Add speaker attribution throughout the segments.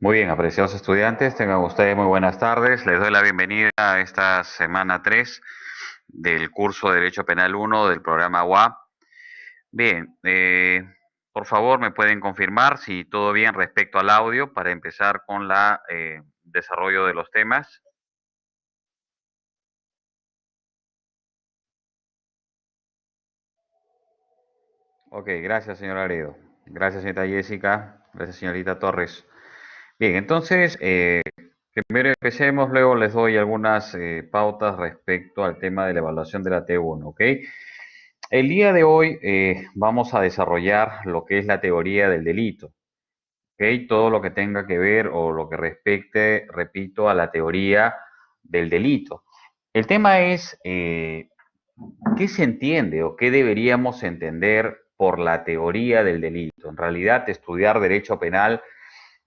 Speaker 1: Muy bien, apreciados estudiantes, tengan ustedes muy buenas tardes. Les doy la bienvenida a esta semana 3 del curso de Derecho Penal 1 del programa UA. Bien, por favor, me pueden confirmar si todo bien respecto al audio para empezar con la desarrollo de los temas. Ok, gracias, señor Aredo. Gracias, señorita Jessica. Gracias, señorita Torres. Bien, entonces, primero empecemos, luego les doy algunas pautas respecto al tema de la evaluación de la T1, ¿ok? El día de hoy vamos a desarrollar lo que es la teoría del delito, ¿ok? Todo lo que tenga que ver o lo que respecte, repito, a la teoría del delito. El tema es, ¿qué se entiende o qué deberíamos entender por la teoría del delito? En realidad, estudiar derecho penal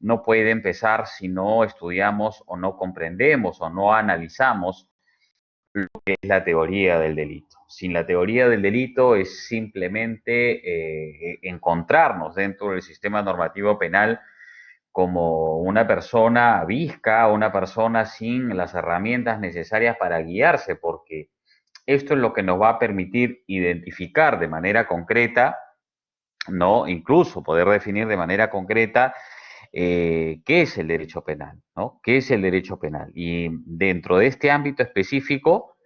Speaker 1: no puede empezar si no estudiamos o no comprendemos o no analizamos lo que es la teoría del delito. Sin la teoría del delito es simplemente encontrarnos dentro del sistema normativo penal como una persona visca, una persona sin las herramientas necesarias para guiarse, porque esto es lo que nos va a permitir identificar de manera concreta, ¿no? Incluso poder definir de manera concreta qué es el derecho penal, ¿no? ¿Qué es el derecho penal? Y dentro de este ámbito específico,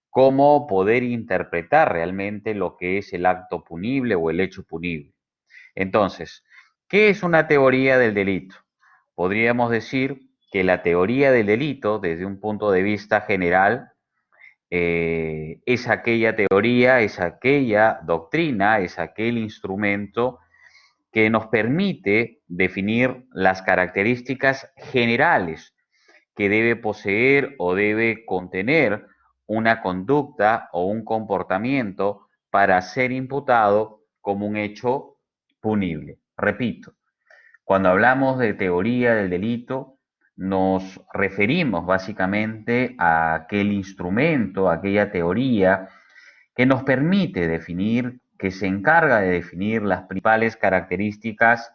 Speaker 1: cómo poder interpretar realmente lo que es el acto punible o el hecho punible. Entonces, ¿qué es una teoría del delito? Podríamos decir que la teoría del delito, desde un punto de vista general, es aquella teoría, es aquella doctrina, es aquel instrumento que nos permite definir las características generales que debe poseer o debe contener una conducta o un comportamiento para ser imputado como un hecho punible. Repito, cuando hablamos de teoría del delito, nos referimos básicamente a aquel instrumento, a aquella teoría que nos permite definir, que se encarga de definir las principales características,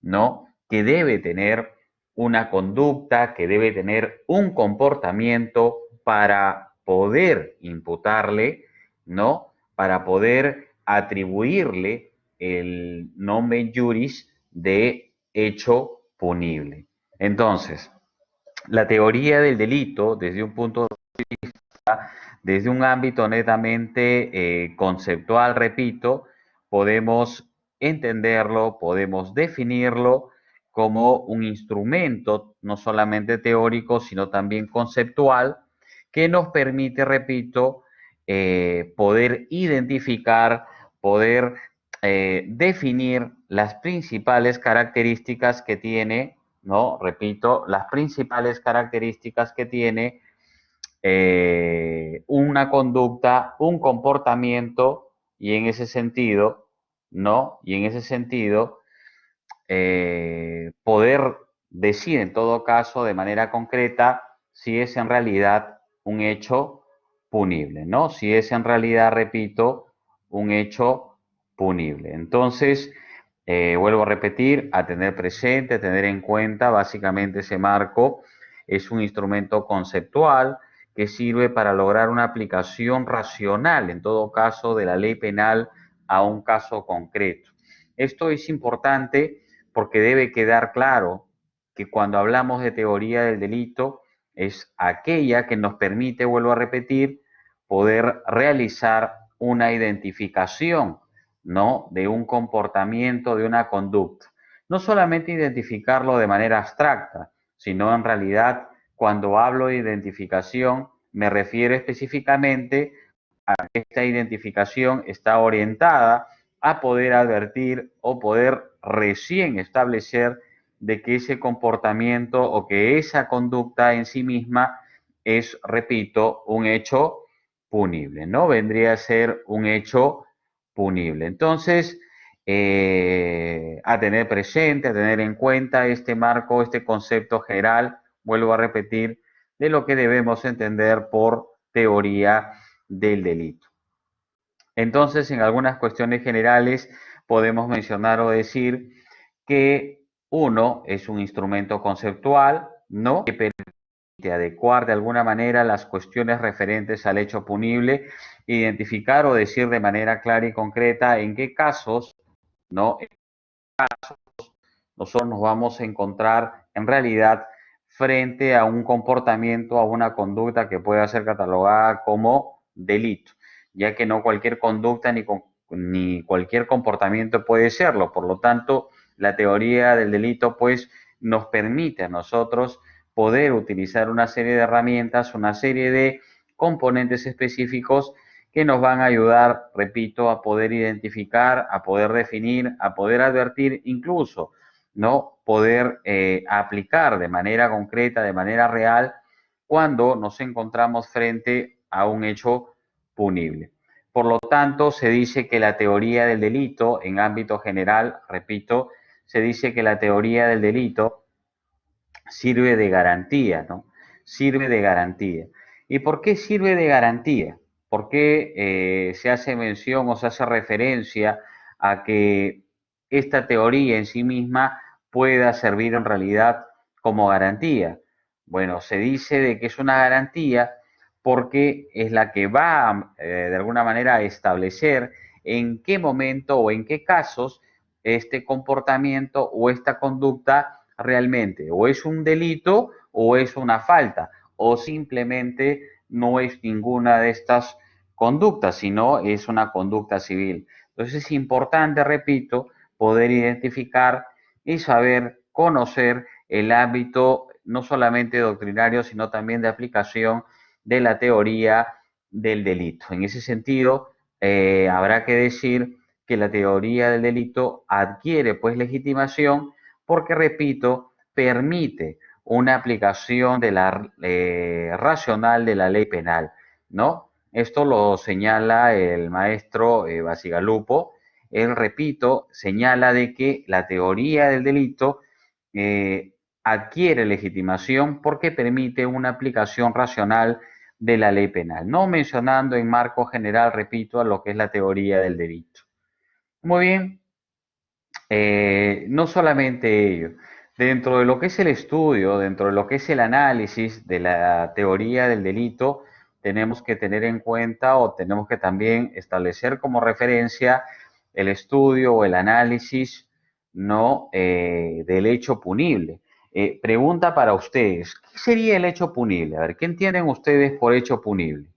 Speaker 1: ¿no? Que debe tener una conducta, que debe tener un comportamiento para poder imputarle, ¿no? Para poder atribuirle el nomen juris de hecho punible. Entonces, la teoría del delito, desde un punto desde un ámbito netamente conceptual, repito, podemos entenderlo, podemos definirlo como un instrumento no solamente teórico, sino también conceptual, que nos permite, repito, poder identificar, poder definir las principales características que tiene, ¿no? Repito, las principales características que tiene una conducta, un comportamiento, y en ese sentido, ¿no? Y en ese sentido, poder decir en todo caso de manera concreta si es en realidad un hecho punible, ¿no? Si es en realidad, repito, un hecho punible. Entonces, vuelvo a repetir, a tener presente, a tener en cuenta, básicamente ese marco es un instrumento conceptual que sirve para lograr una aplicación racional, en todo caso, de la ley penal a un caso concreto. Esto es importante porque debe quedar claro que cuando hablamos de teoría del delito es aquella que nos permite, vuelvo a repetir, poder realizar una identificación, ¿no? De un comportamiento, de una conducta. No solamente identificarlo de manera abstracta, sino en realidad cuando hablo de identificación me refiero específicamente a que esta identificación está orientada a poder advertir o poder recién establecer de que ese comportamiento o que esa conducta en sí misma es, repito, un hecho punible, ¿no? Vendría a ser un hecho punible. Entonces, a tener presente, a tener en cuenta este marco, este concepto general, vuelvo a repetir, de lo que debemos entender por teoría del delito. Entonces, en algunas cuestiones generales podemos mencionar o decir que Uno es un instrumento conceptual, ¿no? Que permite adecuar de alguna manera las cuestiones referentes al hecho punible, identificar o decir de manera clara y concreta en qué casos, ¿no? Nosotros nos vamos a encontrar en realidad frente a un comportamiento, a una conducta que pueda ser catalogada como delito, ya que no cualquier conducta ni cualquier comportamiento puede serlo. Por lo tanto, la teoría del delito pues nos permite a nosotros poder utilizar una serie de herramientas, una serie de componentes específicos que nos van a ayudar, repito, a poder identificar, a poder definir, a poder advertir, incluso ¿no? Poder aplicar de manera concreta, de manera real, cuando nos encontramos frente a un hecho punible. Por lo tanto, se dice que la teoría del delito, en ámbito general, repito, se dice que la teoría del delito sirve de garantía, ¿no? Sirve de garantía. ¿Y por qué sirve de garantía? ¿Por qué se hace mención o se hace referencia a que esta teoría en sí misma pueda servir en realidad como garantía? Bueno, se dice de que es una garantía porque es la que va de alguna manera a establecer en qué momento o en qué casos este comportamiento o esta conducta realmente o es un delito o es una falta o simplemente no es ninguna de estas conductas, sino es una conducta civil. Entonces es importante, repito, poder identificar y saber conocer el ámbito no solamente doctrinario, sino también de aplicación de la teoría del delito. En ese sentido, habrá que decir que la teoría del delito adquiere pues legitimación porque, repito, permite una aplicación de la racional de la ley penal, ¿no? Esto lo señala el maestro Basigalupo. Él, repito, señala de que la teoría del delito adquiere legitimación porque permite una aplicación racional de la ley penal, no mencionando en marco general, repito, a lo que es la teoría del delito. Muy bien, no solamente ello, dentro de lo que es el estudio, dentro de lo que es el análisis de la teoría del delito, tenemos que tener en cuenta o tenemos que también establecer como referencia el estudio o el análisis no del hecho punible. Pregunta para ustedes, ¿qué sería el hecho punible? A ver, ¿qué entienden ustedes por hecho punible?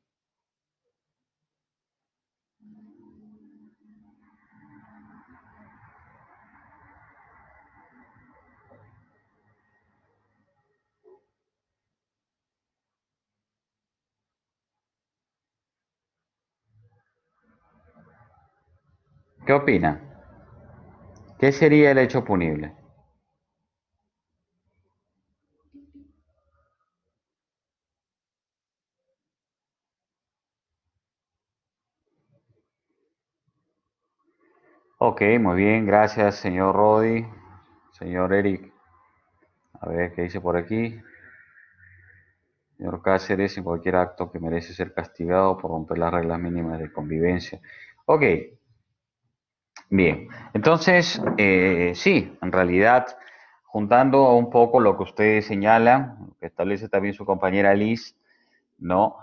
Speaker 1: ¿Qué opinan? ¿Qué sería el hecho punible? Ok, muy bien, gracias, señor Rodi. Señor Eric, a ver qué dice por aquí. Señor Cáceres, en cualquier acto que merece ser castigado por romper las reglas mínimas de convivencia. Ok, bien. Entonces, sí, en realidad, juntando un poco lo que ustedes señalan, lo que establece también su compañera Liz, ¿no?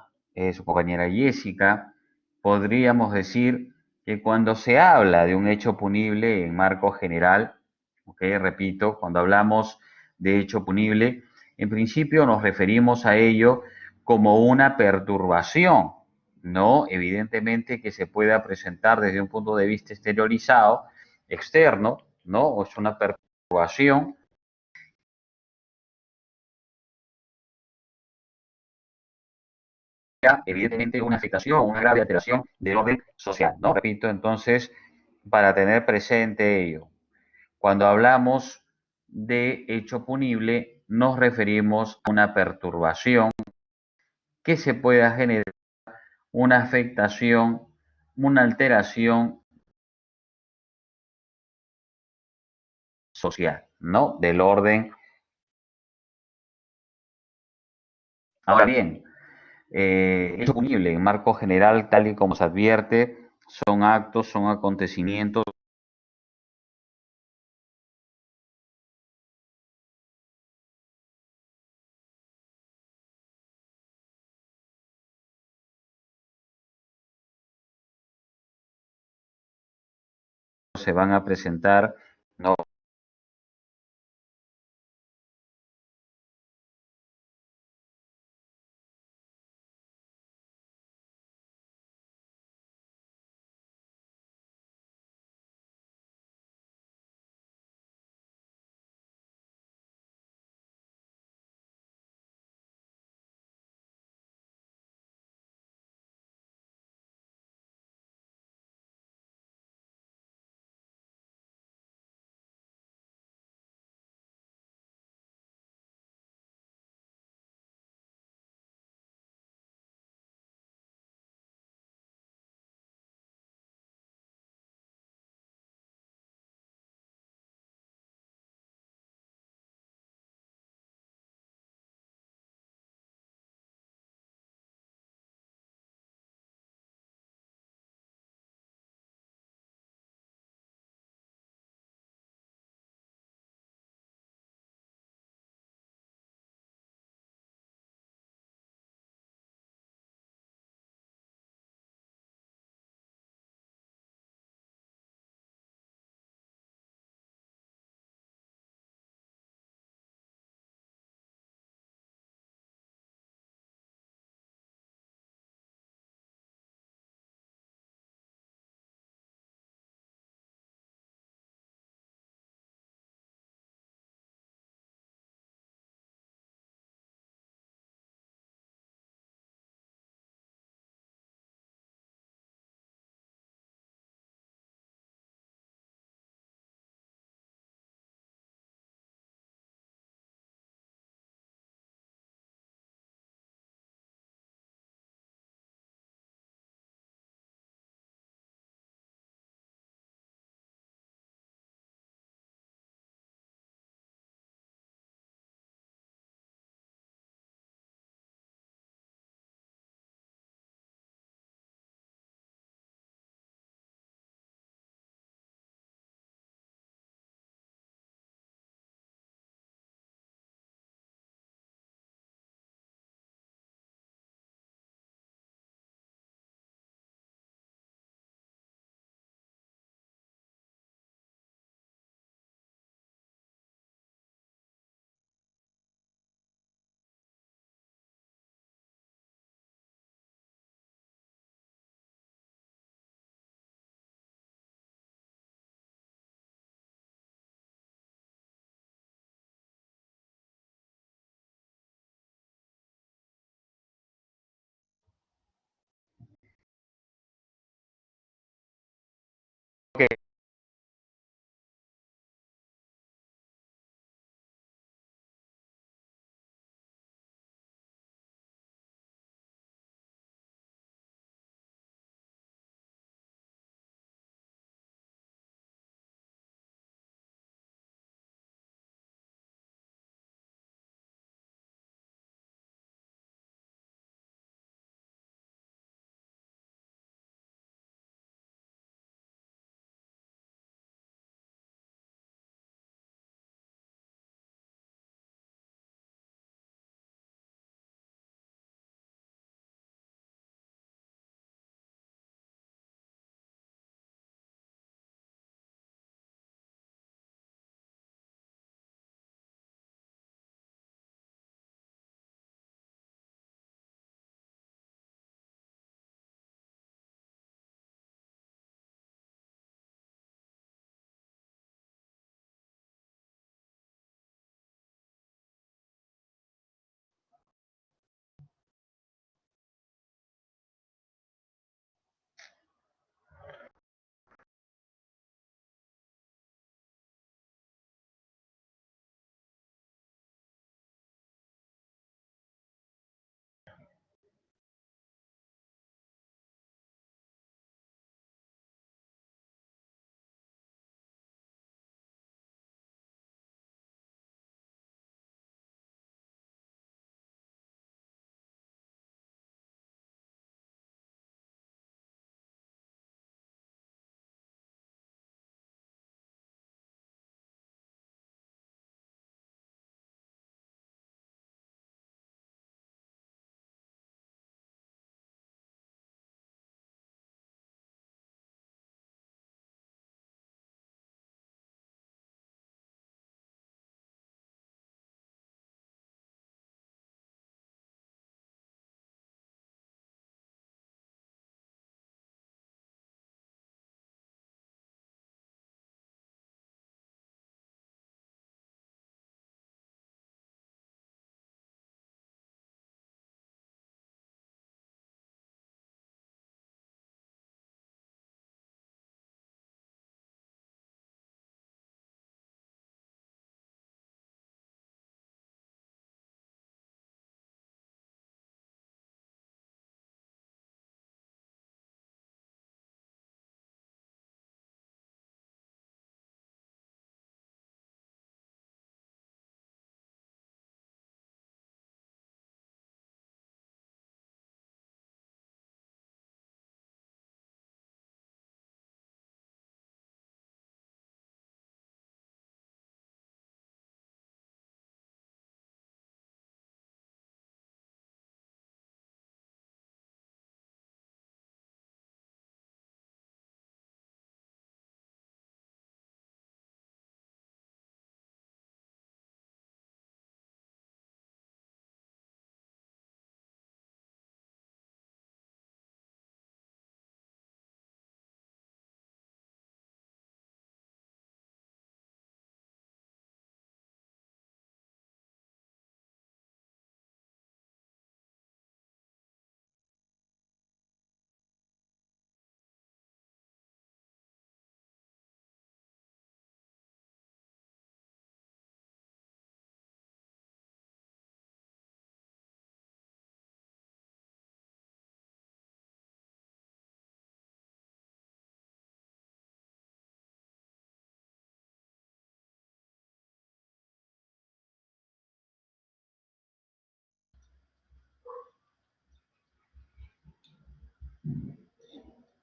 Speaker 1: Su compañera Jessica, podríamos decir que cuando se habla de un hecho punible en marco general, ¿ok? Repito, cuando hablamos de hecho punible, en principio nos referimos a ello como una perturbación, ¿no? Evidentemente que se pueda presentar desde un punto de vista exteriorizado, externo, ¿no? O es una perturbación evidentemente una afectación, una grave alteración del orden social, ¿no? Repito, entonces, para tener presente ello, cuando hablamos de hecho punible, nos referimos a una perturbación que se pueda generar una afectación, una alteración social, ¿no? Del orden. Ahora bien, hecho punible en marco general, tal y como se advierte, son actos, son acontecimientos se van a presentar, ¿no?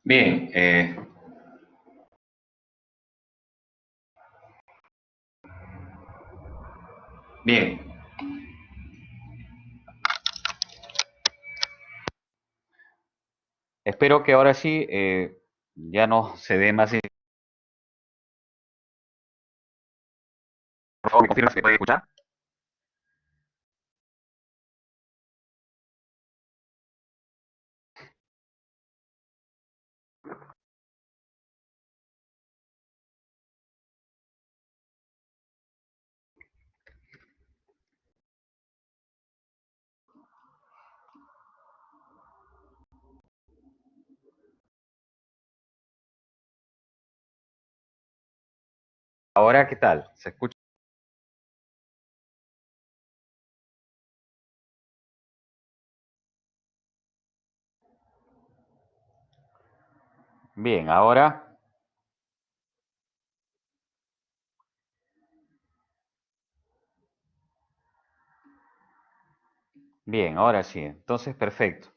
Speaker 1: Bien, bien. Espero que ahora sí ya no se dé más. Por favor, ¿me confirmas que puede escuchar? Ahora, ¿qué tal? ¿Se escucha? Bien, ahora, bien, ahora sí. Entonces, perfecto.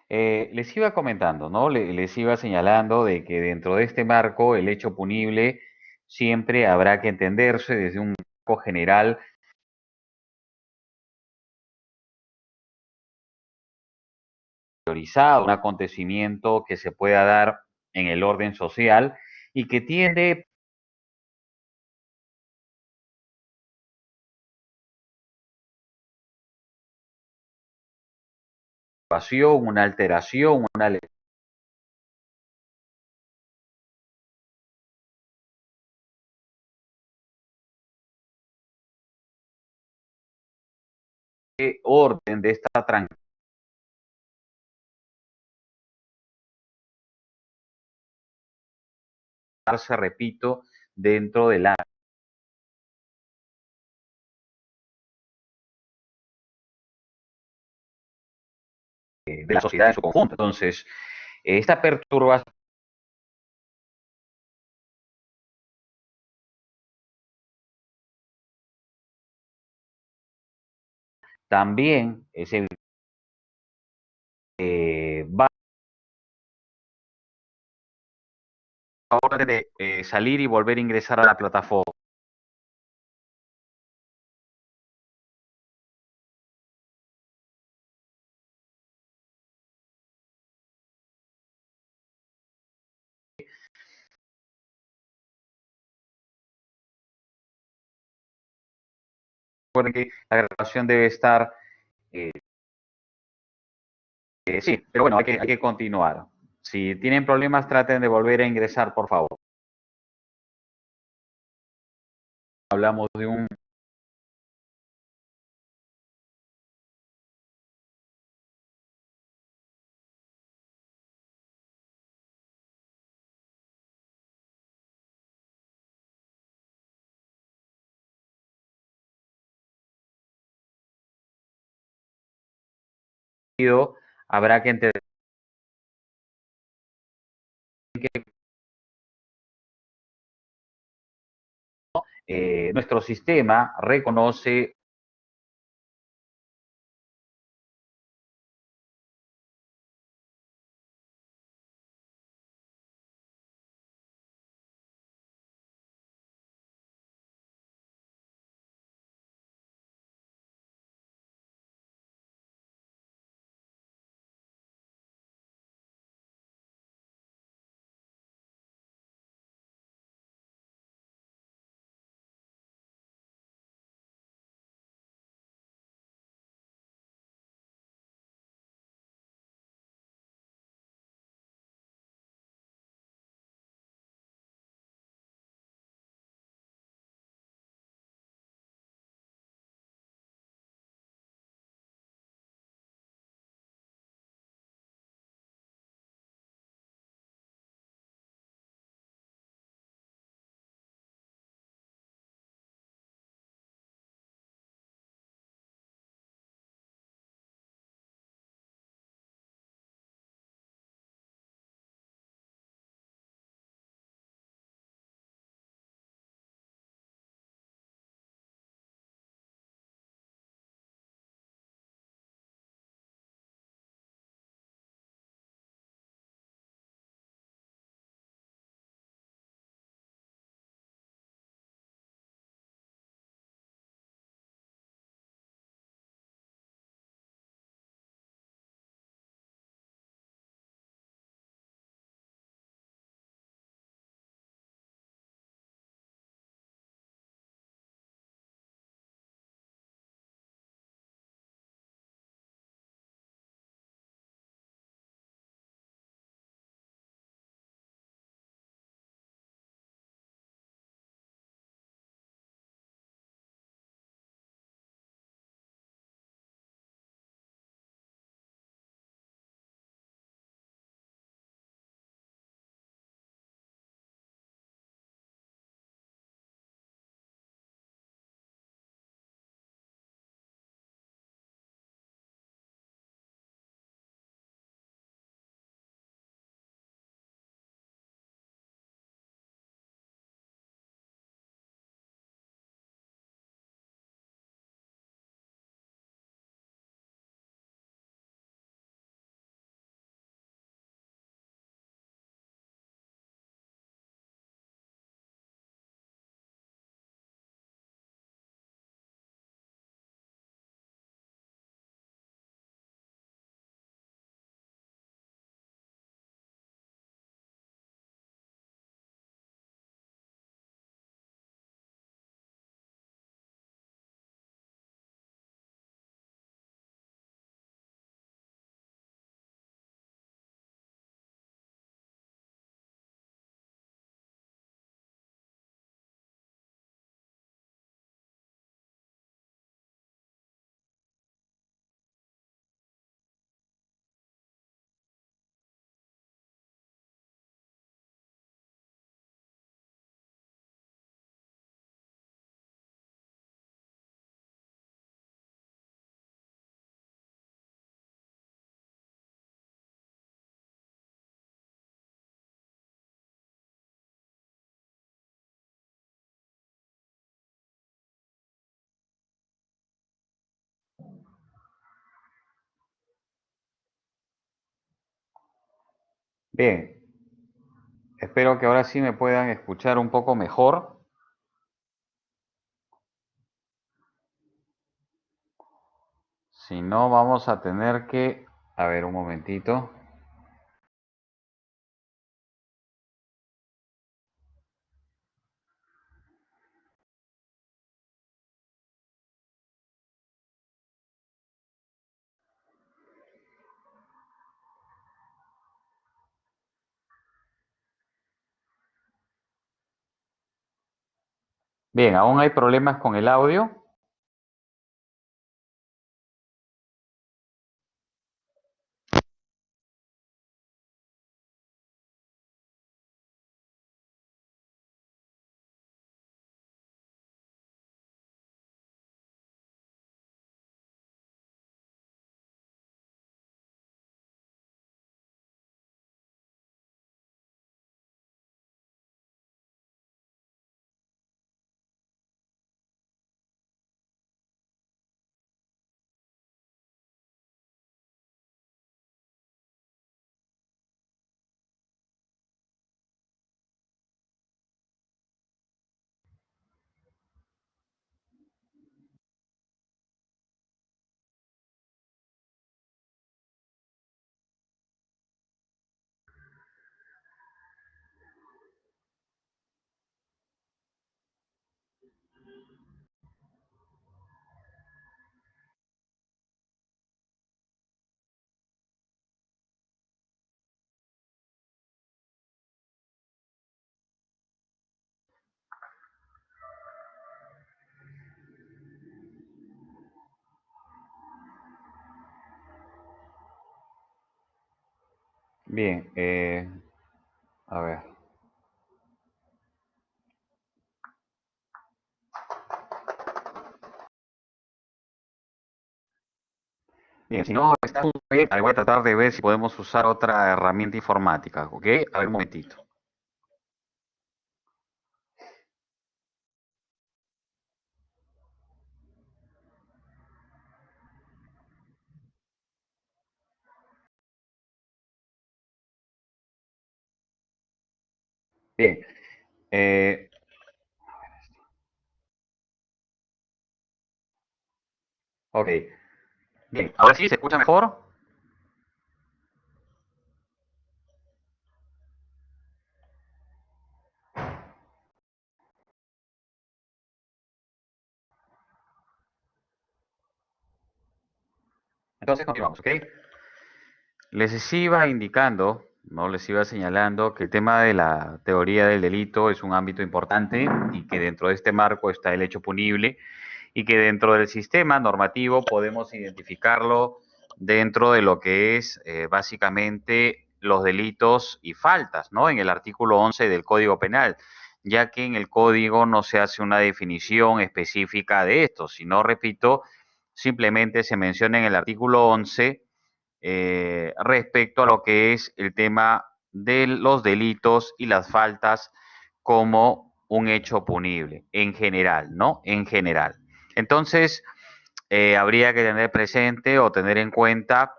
Speaker 1: Les iba comentando, ¿no? Les iba señalando de que dentro de este marco el hecho punible siempre habrá que entenderse desde un marco general priorizado, un acontecimiento que se pueda dar en el orden social y que tiende a una alteración, una orden de esta tranquilidad, repito, dentro de la sociedad en su conjunto. Entonces, esta perturbación también es va a orden de salir y volver a ingresar a la plataforma. Recuerden que la grabación debe estar, eh, sí, pero bueno, hay que continuar. Si tienen problemas, traten de volver a ingresar, por favor. Hablamos de un video, habrá que entender que nuestro sistema reconoce Bien, espero que ahora sí me puedan escuchar un poco mejor. Si no, vamos a tener que... A ver, un momentito. Bien, aún hay problemas con el audio. Bien, a ver. Bien, si no está bien, ahí voy a tratar de ver si podemos usar otra herramienta informática, ¿ok? A ver, un momentito. Bien, eh, ok. Bien, ahora sí, ¿se escucha mejor? Entonces continuamos, ¿ok? Les iba indicando, no les iba señalando que el tema de la teoría del delito es un ámbito importante y que dentro de este marco está el hecho punible y que dentro del sistema normativo podemos identificarlo dentro de lo que es básicamente los delitos y faltas, ¿no? En el artículo 11 del Código Penal, ya que en el código no se hace una definición específica de esto, sino, repito, simplemente se menciona en el artículo 11 respecto a lo que es el tema de los delitos y las faltas como un hecho punible, en general, ¿no? En general. Entonces, habría que tener presente o tener en cuenta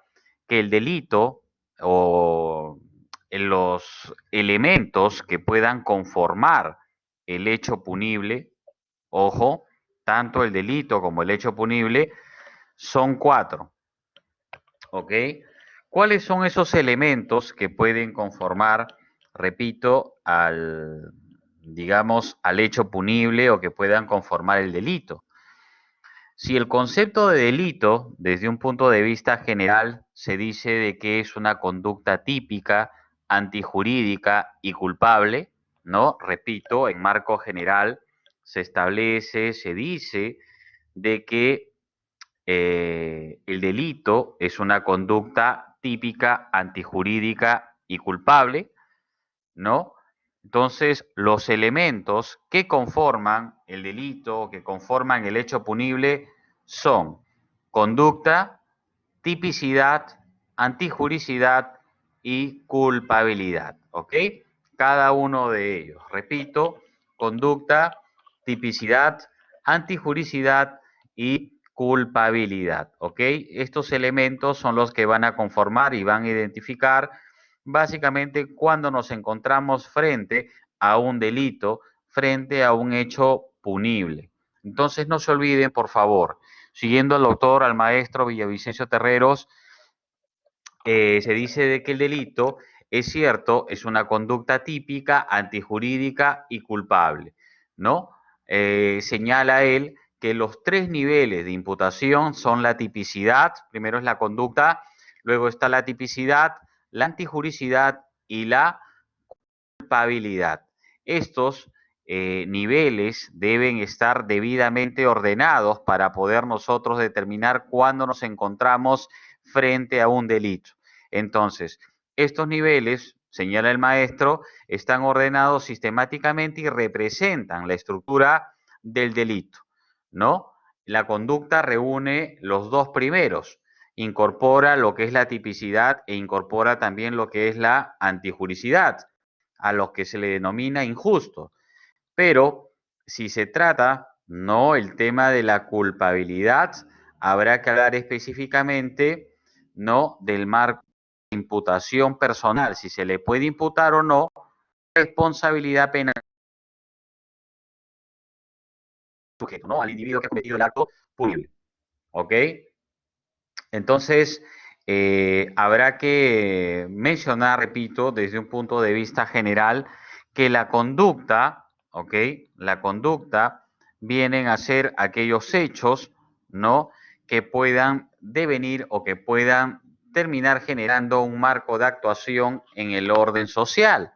Speaker 1: que el delito o los elementos que puedan conformar el hecho punible, ojo, tanto el delito como el hecho punible, son cuatro. ¿Ok? ¿Cuáles son esos elementos que pueden conformar, repito, digamos, al hecho punible o que puedan conformar el delito? Si el concepto de delito, desde un punto de vista general, se dice de que es una conducta típica, antijurídica y culpable, ¿no? Repito, en marco general se establece, se dice de que el delito es una conducta típica, antijurídica y culpable, ¿no? Entonces, los elementos que conforman el delito, que conforman el hecho punible, son conducta, tipicidad, antijuricidad y culpabilidad, ¿ok? Cada uno de ellos. Repito, conducta, tipicidad, antijuricidad y culpabilidad, ¿ok? Estos elementos son los que van a conformar y van a identificar básicamente cuando nos encontramos frente a un delito, frente a un hecho punible. Entonces no se olviden, por favor, siguiendo al doctor, al maestro Villavicencio Terreros, se dice de que el delito, es cierto, es una conducta típica, antijurídica y culpable, ¿no? Señala él que los tres niveles de imputación son la tipicidad, primero es la conducta, luego está la tipicidad, la antijuricidad y la culpabilidad. Estos niveles deben estar debidamente ordenados para poder nosotros determinar cuándo nos encontramos frente a un delito. Entonces, estos niveles, señala el maestro, están ordenados sistemáticamente y representan la estructura del delito, ¿no? La conducta reúne los dos primeros, incorpora lo que es la tipicidad e incorpora también lo que es la antijuricidad, a los que se le denomina injusto. Pero si se trata, no el tema de la culpabilidad, habrá que hablar específicamente, no del marco de imputación personal, si se le puede imputar o no responsabilidad penal al sujeto, ¿no? Al individuo que ha cometido el acto punible. ¿Ok? Entonces, habrá que mencionar, repito, desde un punto de vista general, que la conducta, ¿ok? La conducta vienen a ser aquellos hechos, ¿no? Que puedan devenir o que puedan terminar generando un marco de actuación en el orden social.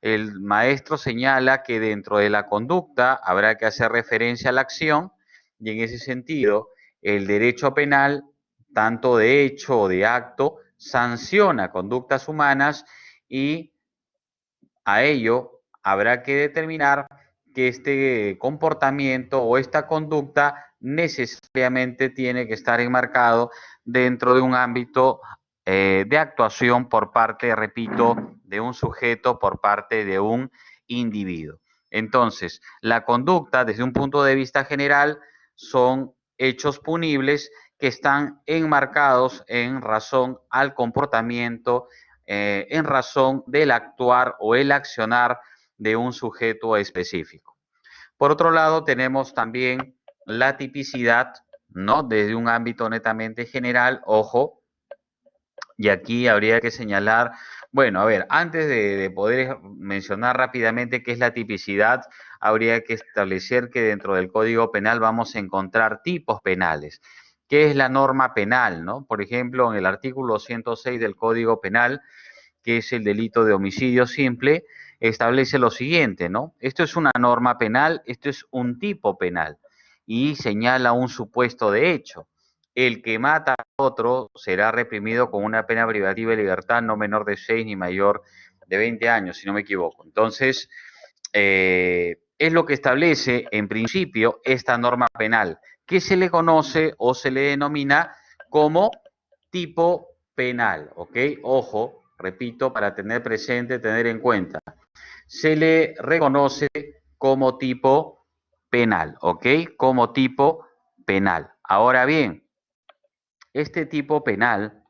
Speaker 1: El maestro señala que dentro de la conducta habrá que hacer referencia a la acción y en ese sentido el derecho penal, tanto de hecho o de acto, sanciona conductas humanas y a ello habrá que determinar que este comportamiento o esta conducta necesariamente tiene que estar enmarcado dentro de un ámbito de actuación por parte, repito, de un sujeto, por parte de un individuo. Entonces, la conducta, desde un punto de vista general, son hechos punibles que están enmarcados en razón al comportamiento, en razón del actuar o el accionar de un sujeto específico. Por otro lado, tenemos también la tipicidad, ¿no? Desde un ámbito netamente general, ojo, y aquí habría que señalar, bueno, a ver, antes de poder mencionar rápidamente qué es la tipicidad, habría que establecer que dentro del Código Penal vamos a encontrar tipos penales. ¿Qué es la norma penal, no? Por ejemplo, en el artículo 106 del Código Penal, que es el delito de homicidio simple, establece lo siguiente, ¿no? Esto es una norma penal, esto es un tipo penal y señala un supuesto de hecho. El que mata a otro será reprimido con una pena privativa de libertad no menor de 6 ni mayor de 20 años, si no me equivoco. Entonces, es lo que establece en principio esta norma penal, que se le conoce o se le denomina como tipo penal, ¿ok? Ojo, repito, para tener presente, tener en cuenta, se le reconoce como tipo penal, ¿ok? Como tipo penal. Ahora bien, este tipo penal,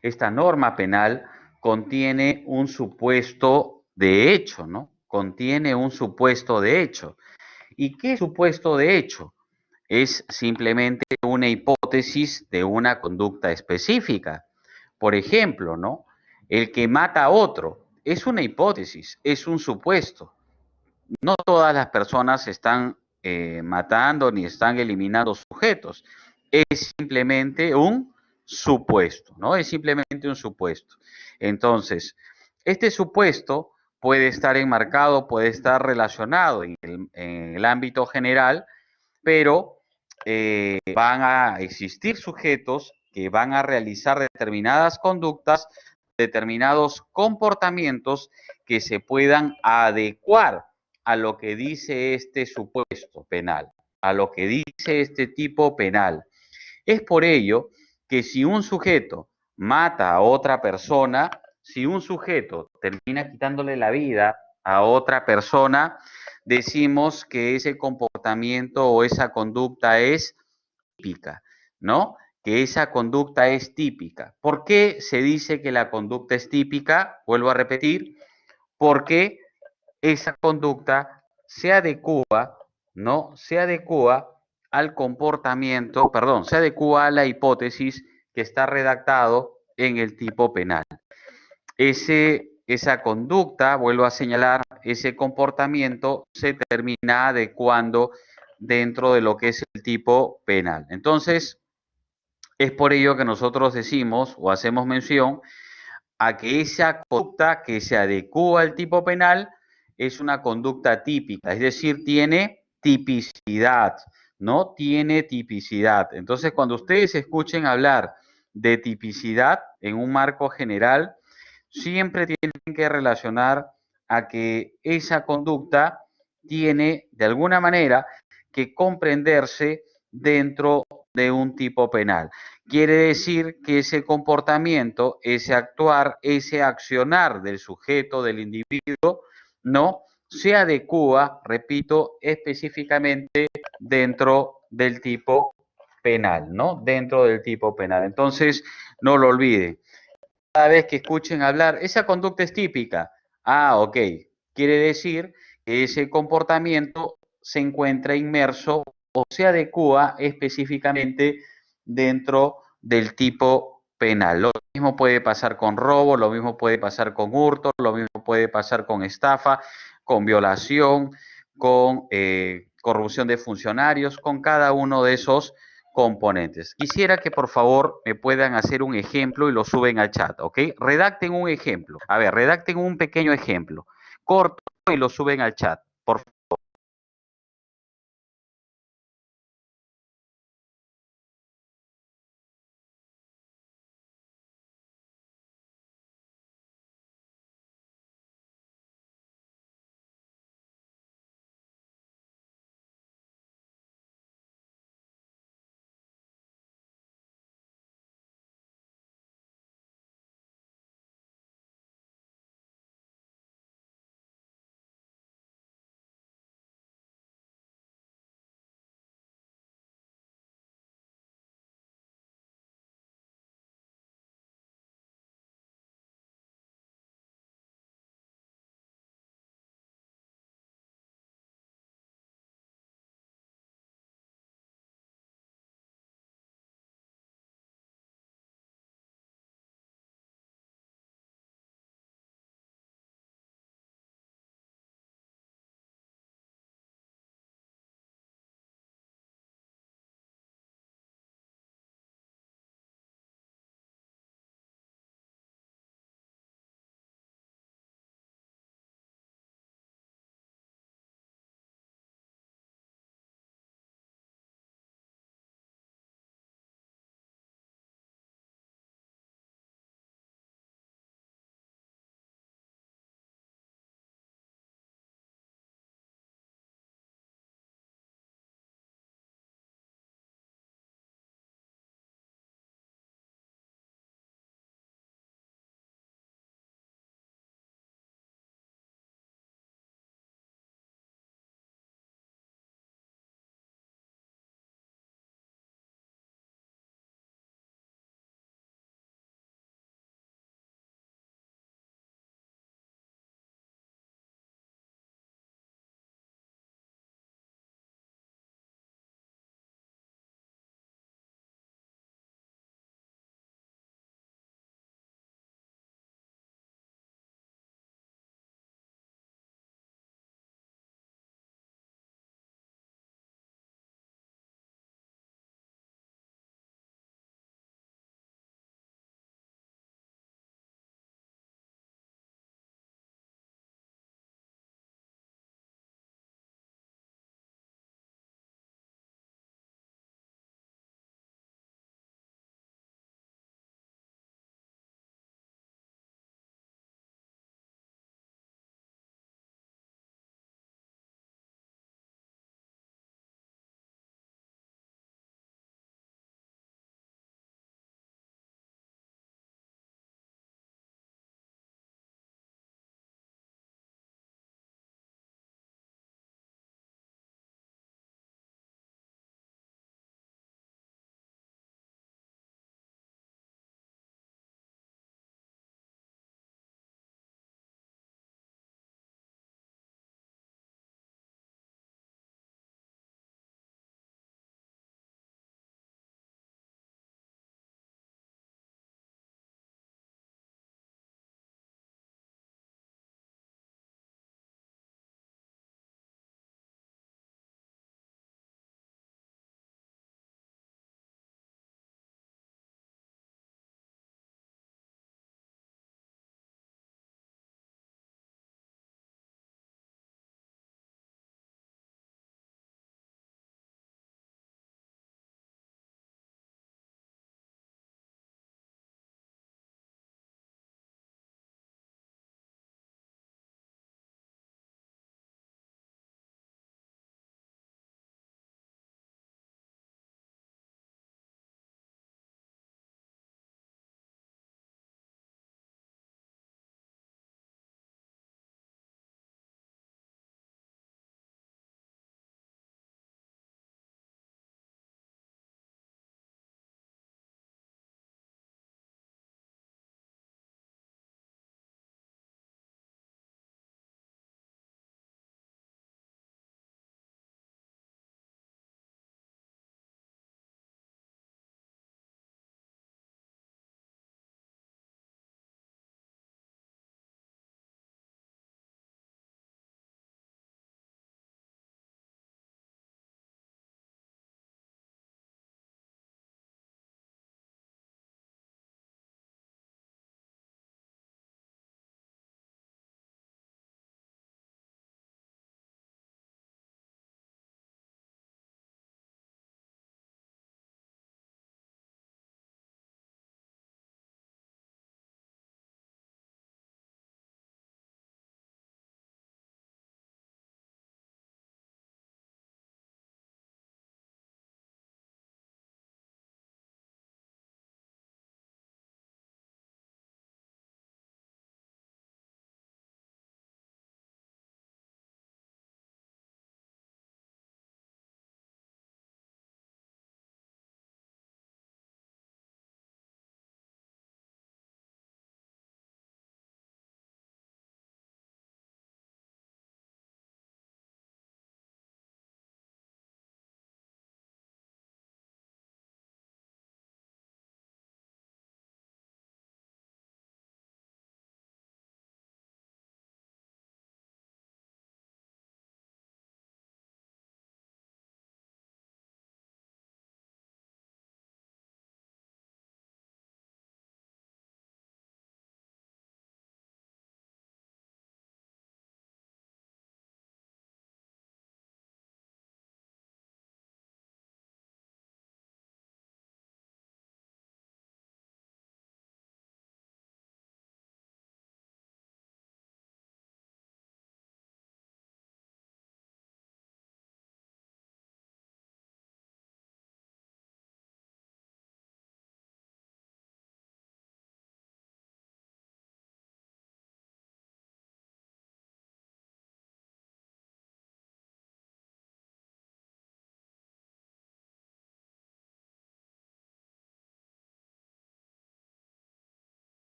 Speaker 1: esta norma penal, contiene un supuesto de hecho, ¿no? Contiene un supuesto de hecho. ¿Y qué supuesto de hecho? Es simplemente una hipótesis de una conducta específica. Por ejemplo, ¿no? El que mata a otro es una hipótesis, es un supuesto. No todas las personas están matando ni están eliminando sujetos. Es simplemente un supuesto, ¿no? Es simplemente un supuesto. Entonces, este supuesto puede estar enmarcado, puede estar relacionado en el ámbito general, pero van a existir sujetos que van a realizar determinadas conductas, determinados comportamientos que se puedan adecuar a lo que dice este supuesto penal, a lo que dice este tipo penal. Es por ello que si un sujeto mata a otra persona, si un sujeto termina quitándole la vida a otra persona, decimos que ese comportamiento o esa conducta es típica, ¿no? que esa conducta es típica. ¿Por qué se dice que la conducta es típica? Vuelvo a repetir, porque esa conducta se adecua, ¿no? Se adecua al comportamiento, perdón, se adecua a la hipótesis que está redactado en el tipo penal. Esa conducta, vuelvo a señalar, ese comportamiento se termina adecuando dentro de lo que es el tipo penal. Entonces, es por ello que nosotros decimos o hacemos mención a que esa conducta que se adecua al tipo penal es una conducta típica, es decir, tiene tipicidad, ¿no? Tiene tipicidad. Entonces, cuando ustedes escuchen hablar de tipicidad en un marco general, siempre tienen que relacionar a que esa conducta tiene, de alguna manera, que comprenderse dentro de un tipo penal. Quiere decir que ese comportamiento, ese actuar, ese accionar del sujeto, del individuo, no se adecua, repito, específicamente dentro del tipo penal, ¿no? Dentro del tipo penal. Entonces, no lo olviden. Cada vez que escuchen hablar, esa conducta es típica. Ah, ok. Quiere decir que ese comportamiento se encuentra inmerso o se adecua específicamente dentro del tipo penal. Lo mismo puede pasar con robo, lo mismo puede pasar con hurto, lo mismo puede pasar con estafa, con violación, con corrupción de funcionarios, con cada uno de esos componentes. Quisiera que por favor me puedan hacer un ejemplo y lo suben al chat, ¿ok? Redacten un ejemplo. A ver, redacten un pequeño ejemplo. Corto y lo suben al chat. Por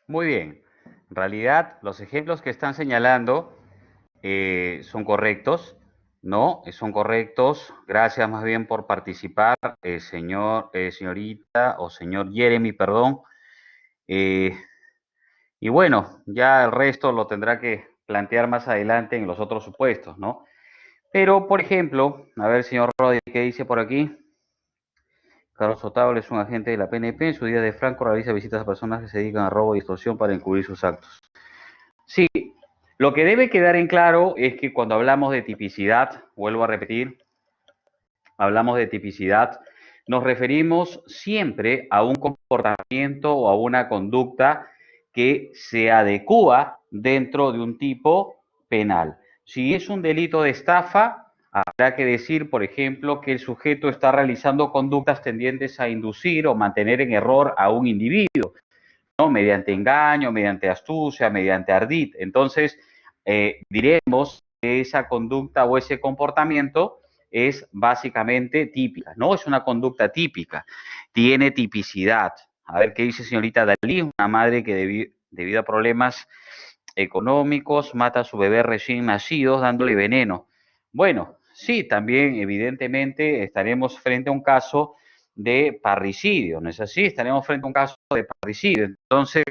Speaker 1: Muy bien. En realidad, los ejemplos que están señalando son correctos, ¿no? Son correctos. Gracias más bien por participar, señorita o señor Jeremy, perdón. Eh, y bueno, ya el resto lo tendrá que plantear más adelante en los otros supuestos, ¿no? Pero, por ejemplo, a ver, señor Rodríguez, ¿qué dice por aquí? Carlos Otable es un agente de la PNP. En su día de Franco realiza visitas a personas que se dedican a robo y extorsión para encubrir sus actos. Sí, lo que debe quedar en claro es que cuando hablamos de tipicidad, vuelvo a repetir, hablamos de tipicidad, nos referimos siempre a un comportamiento o a una conducta que se adecua dentro de un tipo penal. Si es un delito de estafa, habrá que decir, por ejemplo, que el sujeto está realizando conductas tendientes a inducir o mantener en error a un individuo, ¿no? Mediante engaño, mediante astucia, mediante ardid. Entonces, diremos que esa conducta o ese comportamiento es básicamente típica, ¿no? Es una conducta típica, tiene tipicidad. A ver qué dice señorita Dalí, una madre que debido a problemas económicos mata a su bebé recién nacido dándole veneno. Bueno, sí, también evidentemente estaremos frente a un caso de parricidio, ¿no es así? Estaremos frente a un caso de parricidio. Entonces,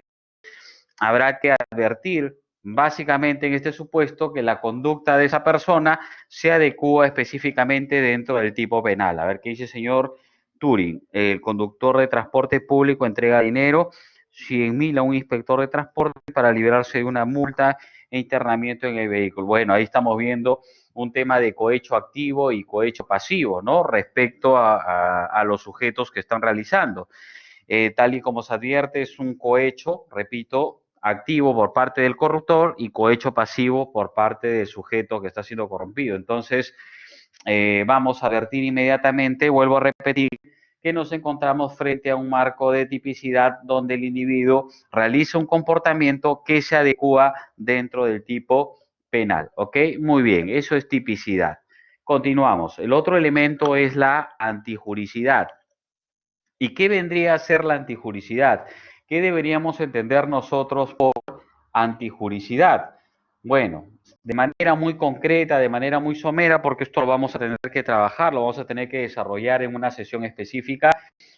Speaker 1: habrá que advertir básicamente en este supuesto que la conducta de esa persona se adecua específicamente dentro del tipo penal. A ver qué dice el señor Turing. El conductor de transporte público entrega dinero 100.000 a un inspector de transporte para librarse de una multa e internamiento en el vehículo. Bueno, ahí estamos viendo un tema de cohecho activo y cohecho pasivo, ¿no? Respecto a los sujetos que están realizando. Tal y como se advierte, es un cohecho, repito, activo por parte del corruptor y cohecho pasivo por parte del sujeto que está siendo corrompido. Entonces, vamos a advertir inmediatamente, vuelvo a repetir, que nos encontramos frente a un marco de tipicidad donde el individuo realiza un comportamiento que se adecua dentro del tipo penal. ¿Ok? Muy bien, eso es tipicidad. Continuamos. El otro elemento es la antijuricidad. ¿Y qué vendría a ser la antijuricidad? ¿Qué deberíamos entender nosotros por antijuricidad? Bueno, de manera muy concreta, de manera muy somera, porque esto lo vamos a tener que trabajar, lo vamos a tener que desarrollar en una sesión específica,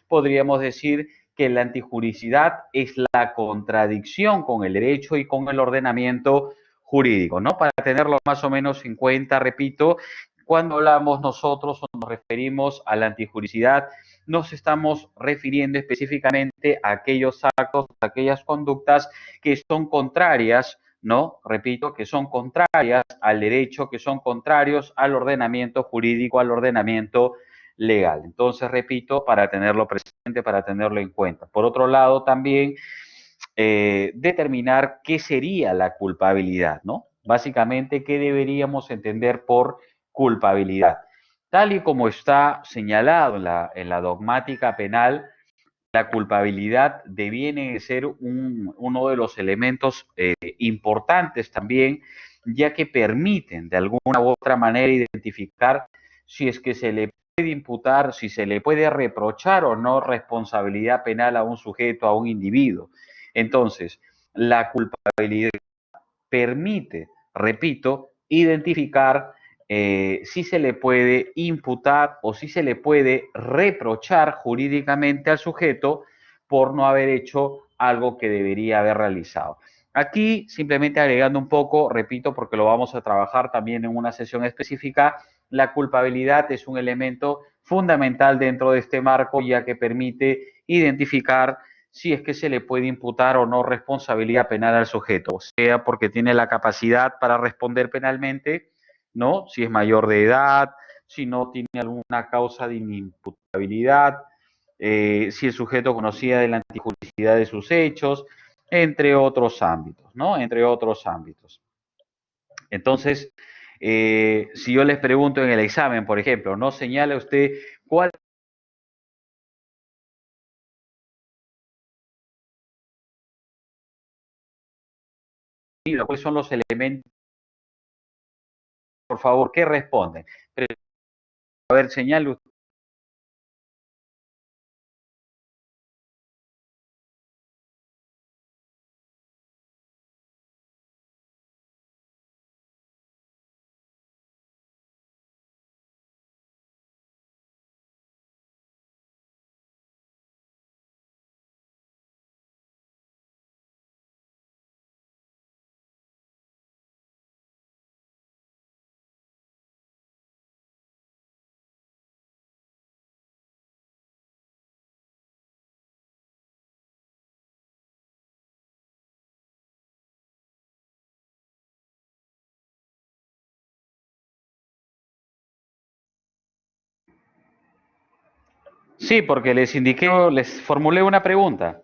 Speaker 1: podríamos decir que la antijuricidad es la contradicción con el derecho y con el ordenamiento jurídico, ¿no? Para tenerlo más o menos en cuenta, repito, cuando hablamos nosotros o nos referimos a la antijuricidad, nos estamos refiriendo específicamente a aquellos actos, a aquellas conductas que son contrarias, ¿no? Repito, que son contrarias al derecho, que son contrarios al ordenamiento jurídico, al ordenamiento legal. Entonces, repito, para tenerlo presente, para tenerlo en cuenta. Por otro lado, también determinar qué sería la culpabilidad, ¿no? Básicamente, qué deberíamos entender por culpabilidad. Tal y como está señalado en la dogmática penal, la culpabilidad deviene ser uno de los elementos importantes también, ya que permiten de alguna u otra manera identificar si es que se le puede imputar, si se le puede reprochar o no responsabilidad penal a un sujeto, a un individuo. Entonces, la culpabilidad permite, repito, identificar si se le puede imputar o si se le puede reprochar jurídicamente al sujeto por no haber hecho algo que debería haber realizado. Aquí, simplemente agregando un poco, repito, porque lo vamos a trabajar también en una sesión específica, la culpabilidad es un elemento fundamental dentro de este marco, ya que permite identificar si es que se le puede imputar o no responsabilidad penal al sujeto, o sea, porque tiene la capacidad para responder penalmente, ¿no? Si es mayor de edad, si no tiene alguna causa de inimputabilidad, si el sujeto conocía de la antijuricidad de sus hechos, entre otros ámbitos, ¿no? Entre otros ámbitos. Entonces, si yo les pregunto en el examen, por ejemplo, ¿no? Señala usted cuál cuáles son los elementos, por favor, ¿qué responden? A ver, señale usted. Sí, porque les indiqué, les formulé una pregunta.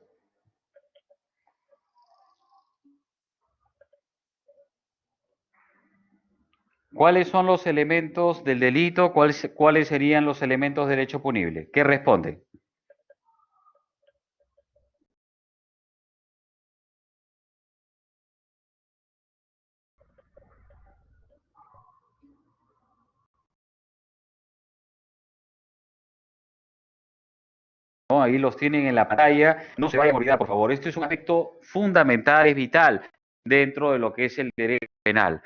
Speaker 1: ¿Cuáles son los elementos del delito? ¿Cuáles serían los elementos del hecho punible? ¿Qué responde? ¿No? Ahí los tienen en la pantalla. No se vayan a olvidar, por favor. Esto es un aspecto fundamental, es vital dentro de lo que es el derecho penal.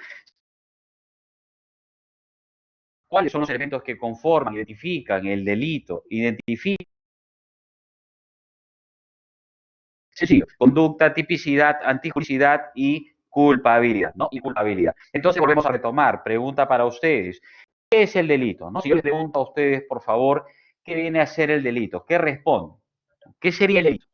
Speaker 1: ¿Cuáles son los elementos que conforman, identifican el delito? Identifican, sencillo, conducta, tipicidad, antijuricidad y culpabilidad, ¿no? Y culpabilidad. Entonces volvemos a retomar. Pregunta para ustedes. ¿Qué es el delito? ¿No? Si yo les pregunto a ustedes, por favor, ¿qué viene a ser el delito? ¿Qué responden? ¿Qué sería el delito?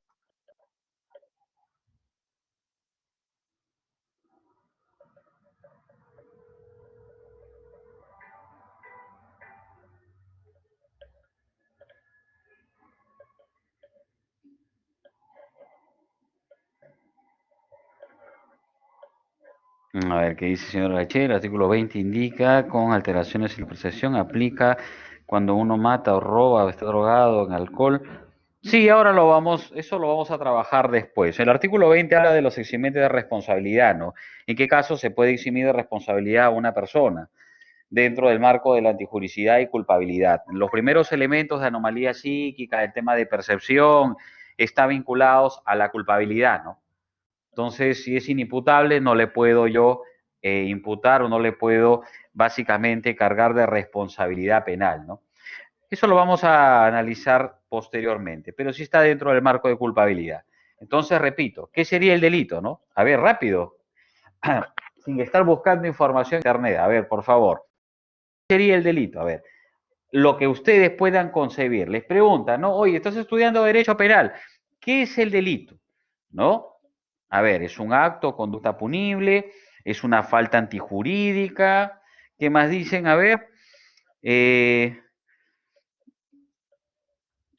Speaker 1: A ver, ¿qué dice el señor Gachel? El artículo 20 indica, con alteraciones en la percepción, aplica cuando uno mata o roba o está drogado en alcohol. Sí, ahora eso lo vamos a trabajar después. El artículo 20 habla de los eximientes de responsabilidad, ¿no? ¿En qué caso se puede eximir de responsabilidad a una persona dentro del marco de la antijuricidad y culpabilidad? Los primeros elementos de anomalía psíquica, el tema de percepción, están vinculados a la culpabilidad, ¿no? Entonces, si es inimputable, no le puedo yo imputar o no le puedo básicamente cargar de responsabilidad penal, ¿no? Eso lo vamos a analizar posteriormente, pero sí está dentro del marco de culpabilidad. Entonces, repito, ¿qué sería el delito, no? A ver, rápido, sin estar buscando información en internet, a ver, por favor, ¿qué sería el delito? A ver, lo que ustedes puedan concebir. Les preguntan, ¿no? Oye, estás estudiando derecho penal, ¿qué es el delito? ¿No? A ver, es un acto, conducta punible, es una falta antijurídica. ¿Qué más dicen? A ver, eh,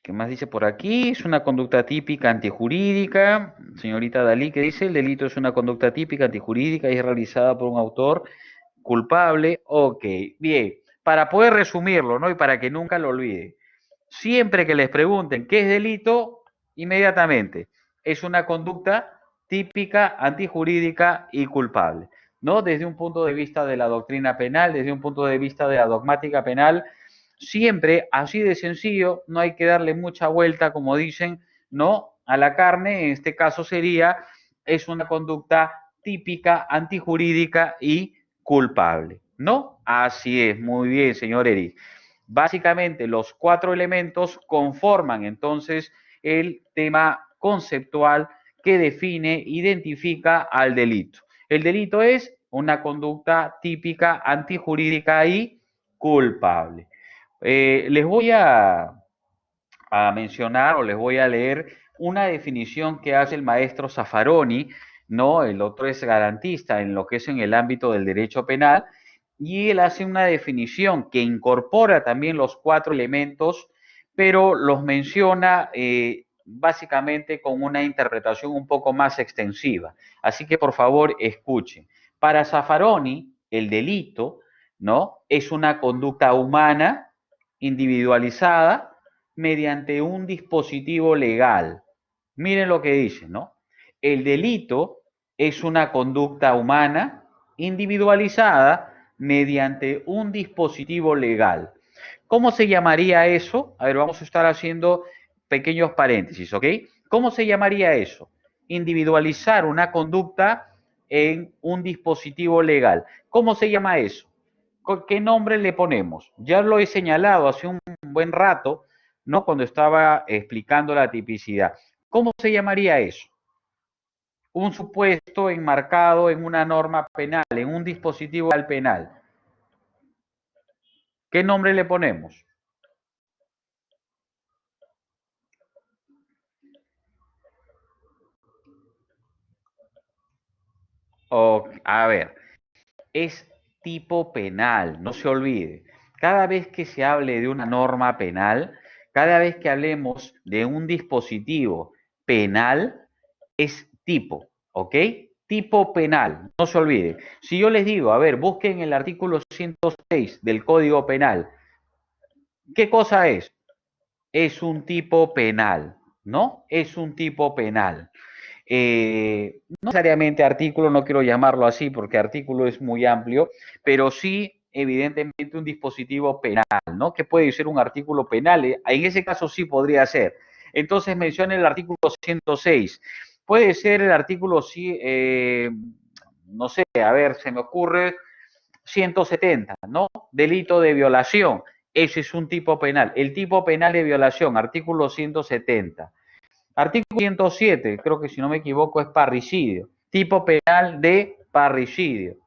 Speaker 1: ¿qué más dice por aquí? Es una conducta típica antijurídica. Señorita Dalí, ¿qué dice? El delito es una conducta típica antijurídica y es realizada por un autor culpable. Ok, bien. Para poder resumirlo, ¿no? Y para que nunca lo olvide. Siempre que les pregunten qué es delito, inmediatamente es una conducta típica, antijurídica y culpable, ¿no? Desde un punto de vista de la doctrina penal, desde un punto de vista de la dogmática penal, siempre así de sencillo, no hay que darle mucha vuelta, como dicen, ¿no? A la carne, en este caso sería, es una conducta típica, antijurídica y culpable, ¿no? Así es, muy bien, señor Eric. Básicamente, los cuatro elementos conforman entonces el tema conceptual que define, identifica al delito. El delito es una conducta típica, antijurídica y culpable. Les voy a mencionar o les voy a leer una definición que hace el maestro Zaffaroni, ¿no? El otro es garantista en lo que es en el ámbito del derecho penal, y él hace una definición que incorpora también los cuatro elementos, pero los menciona básicamente con una interpretación un poco más extensiva. Así que por favor escuchen. Para Zaffaroni, el delito, ¿no? Es una conducta humana individualizada mediante un dispositivo legal. Miren lo que dice, ¿no? El delito es una conducta humana individualizada mediante un dispositivo legal. ¿Cómo se llamaría eso? A ver, vamos a estar haciendo pequeños paréntesis, ¿ok? ¿Cómo se llamaría eso? Individualizar una conducta en un dispositivo legal. ¿Cómo se llama eso? ¿Qué nombre le ponemos? Ya lo he señalado hace un buen rato, ¿no? Cuando estaba explicando la tipicidad. ¿Cómo se llamaría eso? Un supuesto enmarcado en una norma penal, en un dispositivo penal. ¿Qué nombre le ponemos? A ver, es tipo penal, no se olvide. Cada vez que se hable de una norma penal, Cada vez que hablemos de un dispositivo penal, es tipo, ¿ok? Tipo penal, no se olvide. Si yo les digo, a ver, busquen el artículo 106 del Código Penal, ¿qué cosa es? Es un tipo penal, ¿no? Es un tipo penal. No necesariamente artículo, no quiero llamarlo así porque artículo es muy amplio, pero sí evidentemente un dispositivo penal, ¿no? Que puede ser un artículo penal, en ese caso sí podría ser. Entonces menciona el artículo 106. Puede ser el artículo, sí, no sé, a ver, se me ocurre 170, ¿no? Delito de violación. Ese es un tipo penal. El tipo penal de violación, artículo 170. Artículo 107, creo que si no me equivoco es parricidio. Tipo penal de parricidio.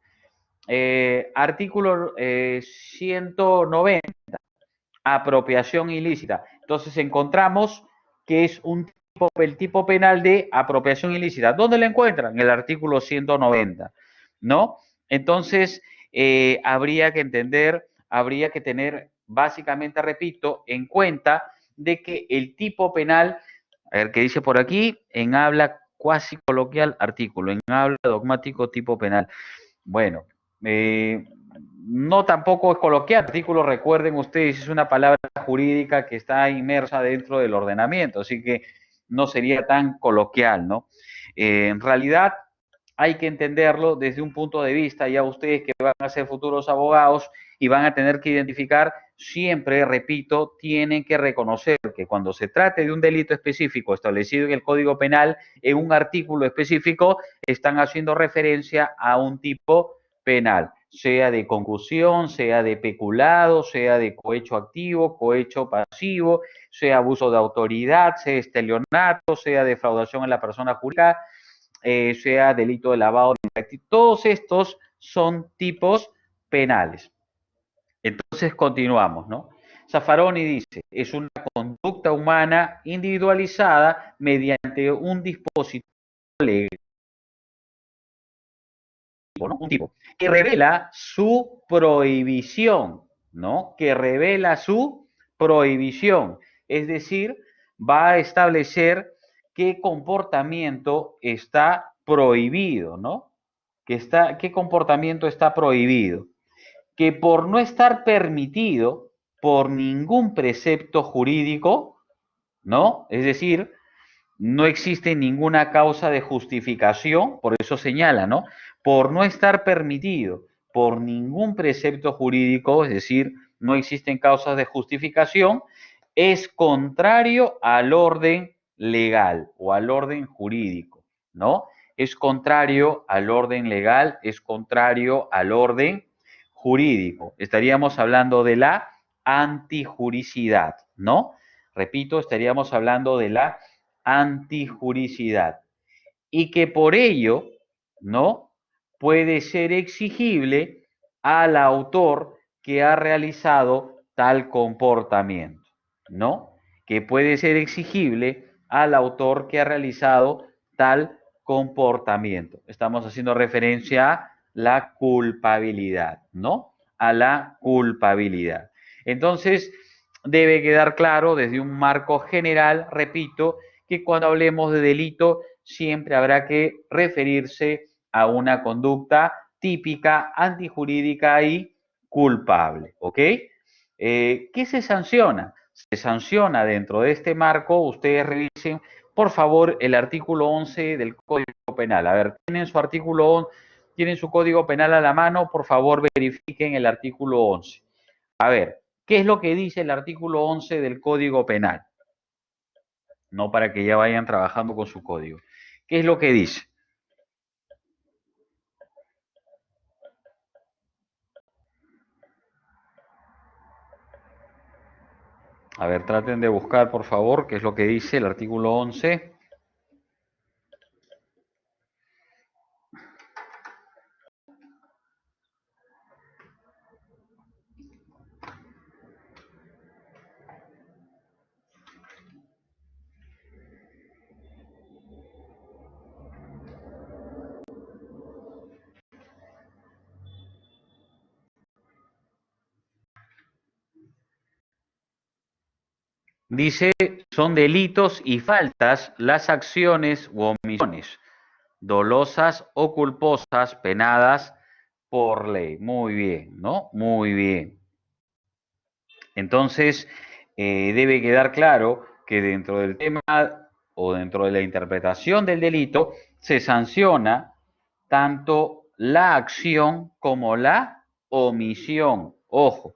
Speaker 1: Artículo 190, apropiación ilícita. Entonces encontramos que es el tipo penal de apropiación ilícita. ¿Dónde lo encuentran? En el artículo 190, ¿no? Entonces, habría que entender, habría que tener, básicamente, repito, en cuenta de que el tipo penal, a ver qué dice por aquí, en habla cuasi coloquial, artículo, en habla dogmático, tipo penal. Bueno, eh, no tampoco es coloquial. Artículo, recuerden ustedes, es una palabra jurídica que está inmersa dentro del ordenamiento, así que no sería tan coloquial, ¿no? En realidad hay que entenderlo desde un punto de vista, ya ustedes que van a ser futuros abogados y van a tener que identificar, siempre, repito, tienen que reconocer que cuando se trate de un delito específico establecido en el Código Penal, en un artículo específico, están haciendo referencia a un tipo penal, sea de concusión, sea de peculado, sea de cohecho activo, cohecho pasivo, sea abuso de autoridad, sea estelionato, sea defraudación en la persona jurídica, sea delito de lavado de activos. Todos estos son tipos penales. Entonces continuamos, ¿no? Zaffaroni dice, es una conducta humana individualizada mediante un dispositivo legal, ¿no? Un tipo que revela su prohibición, ¿no? Que revela su prohibición. Es decir, va a establecer qué comportamiento está prohibido, ¿no? ¿Qué comportamiento está prohibido? Que por no estar permitido por ningún precepto jurídico, ¿no? Es decir, no existe ninguna causa de justificación, por eso señala, ¿no? Por no estar permitido por ningún precepto jurídico, es decir, no existen causas de justificación, es contrario al orden legal o al orden jurídico, ¿no? Es contrario al orden legal, es contrario al orden jurídico. Estaríamos hablando de la antijuricidad, ¿no? Repito, estaríamos hablando de la antijuricidad y que por ello, ¿no? Puede ser exigible al autor que ha realizado tal comportamiento, ¿no? Que puede ser exigible al autor que ha realizado tal comportamiento. Estamos haciendo referencia a la culpabilidad, ¿no? A la culpabilidad. Entonces, debe quedar claro desde un marco general, repito, que cuando hablemos de delito siempre habrá que referirse a una conducta típica, antijurídica y culpable, ¿ok? ¿Qué se sanciona? Se sanciona dentro de este marco, ustedes revisen, por favor, el artículo 11 del Código Penal. A ver, tienen su artículo 11, tienen su Código Penal a la mano, por favor, verifiquen el artículo 11. A ver, ¿qué es lo que dice el artículo 11 del Código Penal? No para que ya vayan trabajando con su código. ¿Qué es lo que dice? A ver, traten de buscar, por favor, qué es lo que dice el artículo 11. Dice, son delitos y faltas las acciones u omisiones dolosas o culposas penadas por ley. Muy bien, ¿no? Muy bien. Entonces, debe quedar claro que dentro del tema o dentro de la interpretación del delito se sanciona tanto la acción como la omisión. Ojo,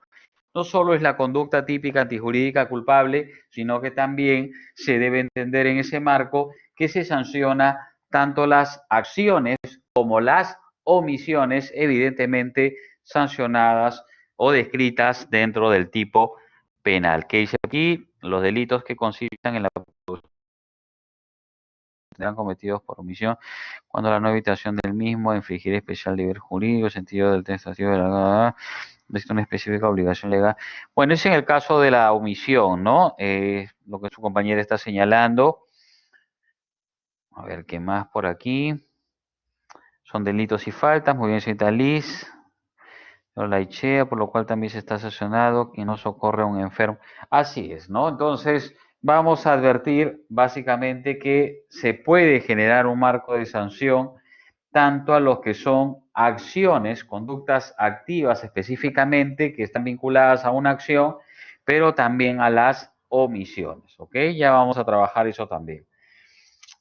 Speaker 1: no solo es la conducta típica antijurídica culpable, sino que también se debe entender en ese marco que se sanciona tanto las acciones como las omisiones, evidentemente sancionadas o descritas dentro del tipo penal. ¿Qué dice aquí? Los delitos que consistan en la serán cometidos por omisión cuando la no evitación del mismo infligir especial deber jurídico, sentido del tentativo de la existe una específica obligación legal. Bueno, es en el caso de la omisión, ¿no? Lo que su compañera está señalando. A ver, ¿qué más por aquí? Son delitos y faltas, muy bien, señorita Liz. La ICHEA, por lo cual también se está sancionado quien no socorre a un enfermo. Así es, ¿no? Entonces, vamos a advertir básicamente que se puede generar un marco de sanción tanto a los que son acciones, conductas activas específicamente, que están vinculadas a una acción, pero también a las omisiones, ¿ok? Ya vamos a trabajar eso también.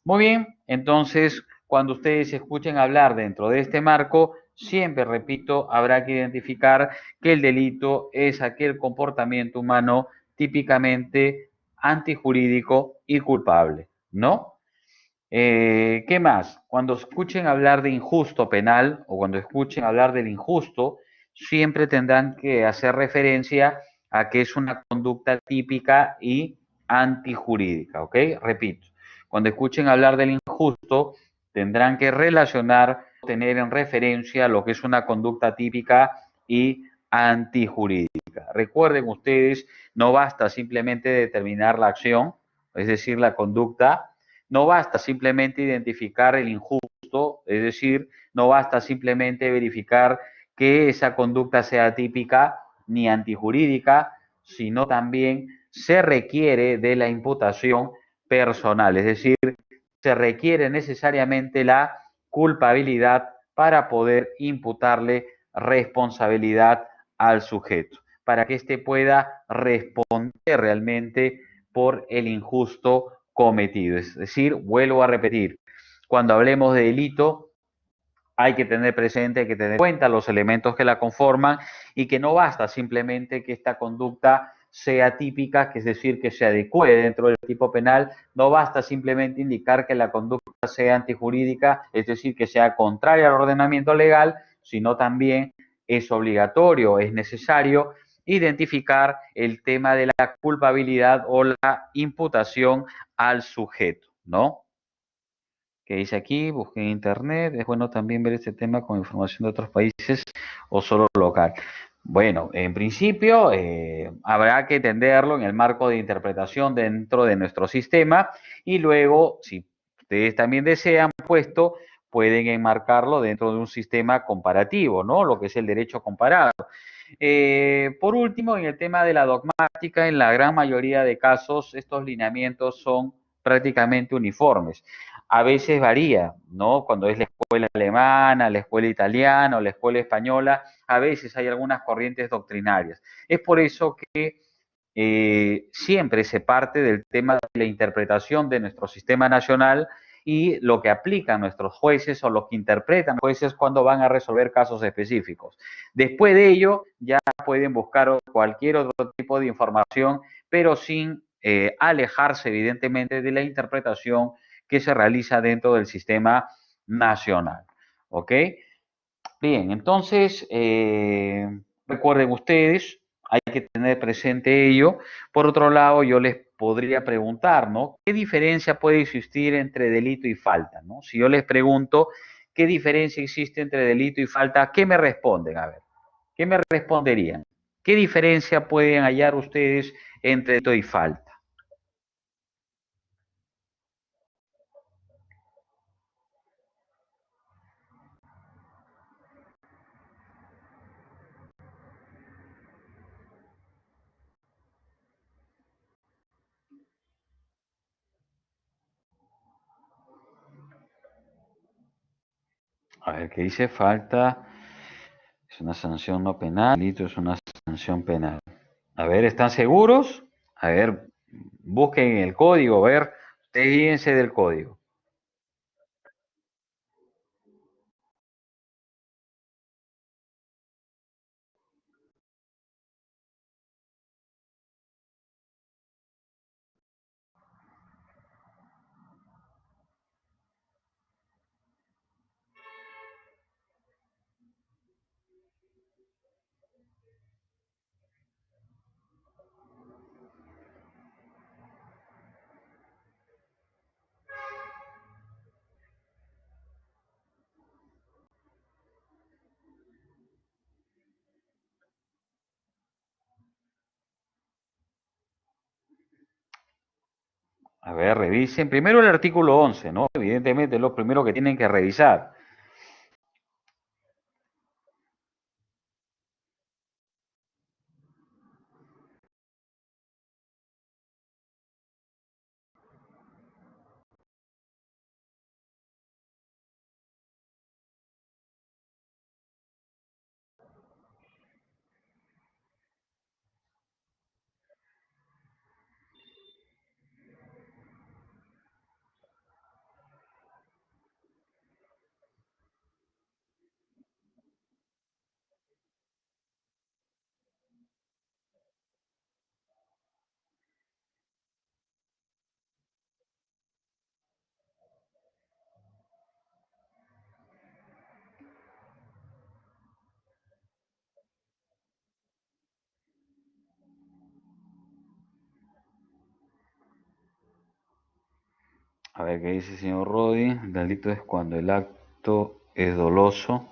Speaker 1: Muy bien, entonces, cuando ustedes escuchen hablar dentro de este marco, siempre, repito, habrá que identificar que el delito es aquel comportamiento humano típicamente antijurídico y culpable, ¿no? ¿Qué más? Cuando escuchen hablar de injusto penal o cuando escuchen hablar del injusto, siempre tendrán que hacer referencia a que es una conducta típica y antijurídica, ¿ok? Repito, cuando escuchen hablar del injusto, tendrán que relacionar, tener en referencia lo que es una conducta típica y antijurídica. Recuerden ustedes, no basta simplemente determinar la acción, es decir, la conducta, no basta simplemente identificar el injusto, es decir, no basta simplemente verificar que esa conducta sea típica ni antijurídica, sino también se requiere de la imputación personal, es decir, se requiere necesariamente la culpabilidad para poder imputarle responsabilidad al sujeto, para que éste pueda responder realmente por el injusto cometido. Es decir, vuelvo a repetir, cuando hablemos de delito, hay que tener presente, hay que tener en cuenta los elementos que la conforman y que no basta simplemente que esta conducta sea típica, que es decir, que se adecue dentro del tipo penal, no basta simplemente indicar que la conducta sea antijurídica, es decir, que sea contraria al ordenamiento legal, sino también es obligatorio, es necesario identificar el tema de la culpabilidad o la imputación al sujeto, ¿no? Que dice aquí, busqué en internet, es bueno también ver este tema con información de otros países o solo local. Bueno, en principio habrá que entenderlo en el marco de interpretación dentro de nuestro sistema y luego, si ustedes también desean, puesto, pueden enmarcarlo dentro de un sistema comparativo, ¿no? Lo que es el derecho comparado. Por último, en el tema de la dogmática, en la gran mayoría de casos, estos lineamientos son prácticamente uniformes. A veces varía, ¿no? Cuando es la escuela alemana, la escuela italiana o la escuela española, a veces hay algunas corrientes doctrinarias. Es por eso que siempre se parte del tema de la interpretación de nuestro sistema nacional y lo que aplican nuestros jueces o lo que interpretan los jueces cuando van a resolver casos específicos. Después de ello, ya pueden buscar cualquier otro tipo de información, pero sin alejarse evidentemente de la interpretación que se realiza dentro del sistema nacional. ¿Ok? Bien, entonces, recuerden ustedes, hay que tener presente ello. Por otro lado, yo les podría preguntar, ¿no? ¿Qué diferencia puede existir entre delito y falta, ¿no? Si yo les pregunto, ¿qué diferencia existe entre delito y falta? ¿Qué me responden? A ver, ¿qué me responderían? ¿Qué diferencia pueden hallar ustedes entre delito y falta? A ver, ¿qué dice? Falta. Es una sanción no penal. Delito es una sanción penal. A ver, ¿están seguros? A ver, busquen el código, a ver, ustedes guíense del código. A ver, revisen primero el artículo 11, ¿no? Evidentemente es lo primero que tienen que revisar. A ver, ¿qué dice el señor Rodi? El delito es cuando el acto es doloso.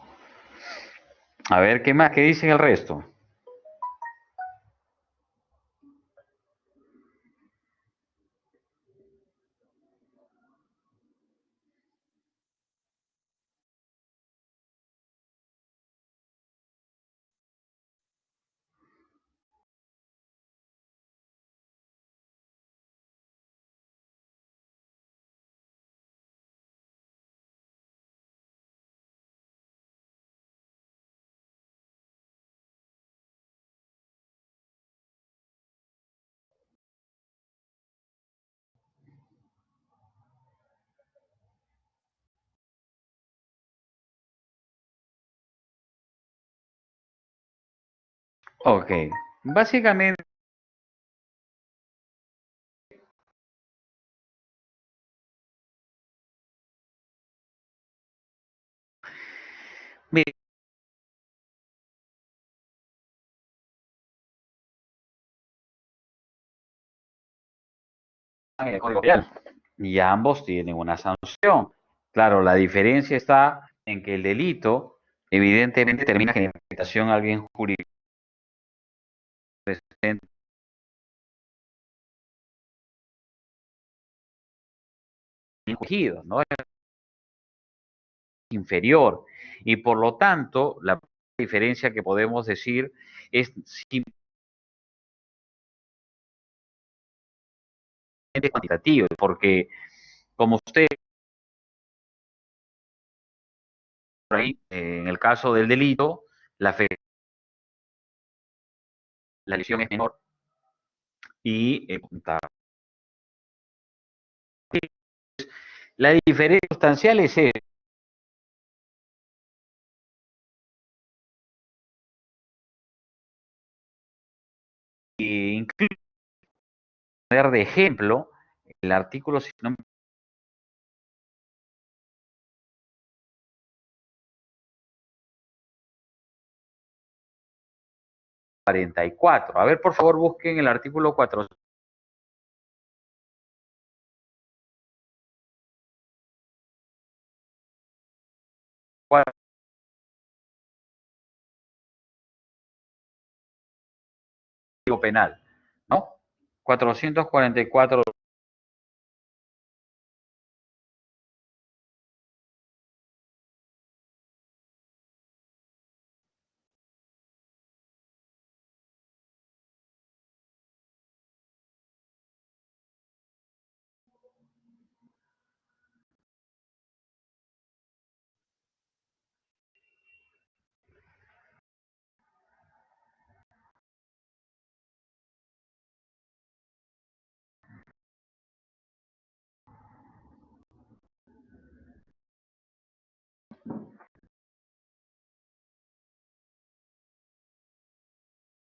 Speaker 1: A ver, ¿qué más? ¿Qué dicen el resto? Ok, básicamente, miren, en el Código Penal y ambos tienen una sanción. Claro, la diferencia está en que el delito evidentemente termina en afectación a alguien jurídico presente infligido, ¿no? Es inferior y por lo tanto la diferencia que podemos decir es simplemente cuantitativa, porque como usted por ahí, en el caso del delito, la, la lesión es menor y la diferencia sustancial es incluso poner de ejemplo el artículo 44. A ver, por favor, busquen el artículo 4. Penal, ¿no? 444.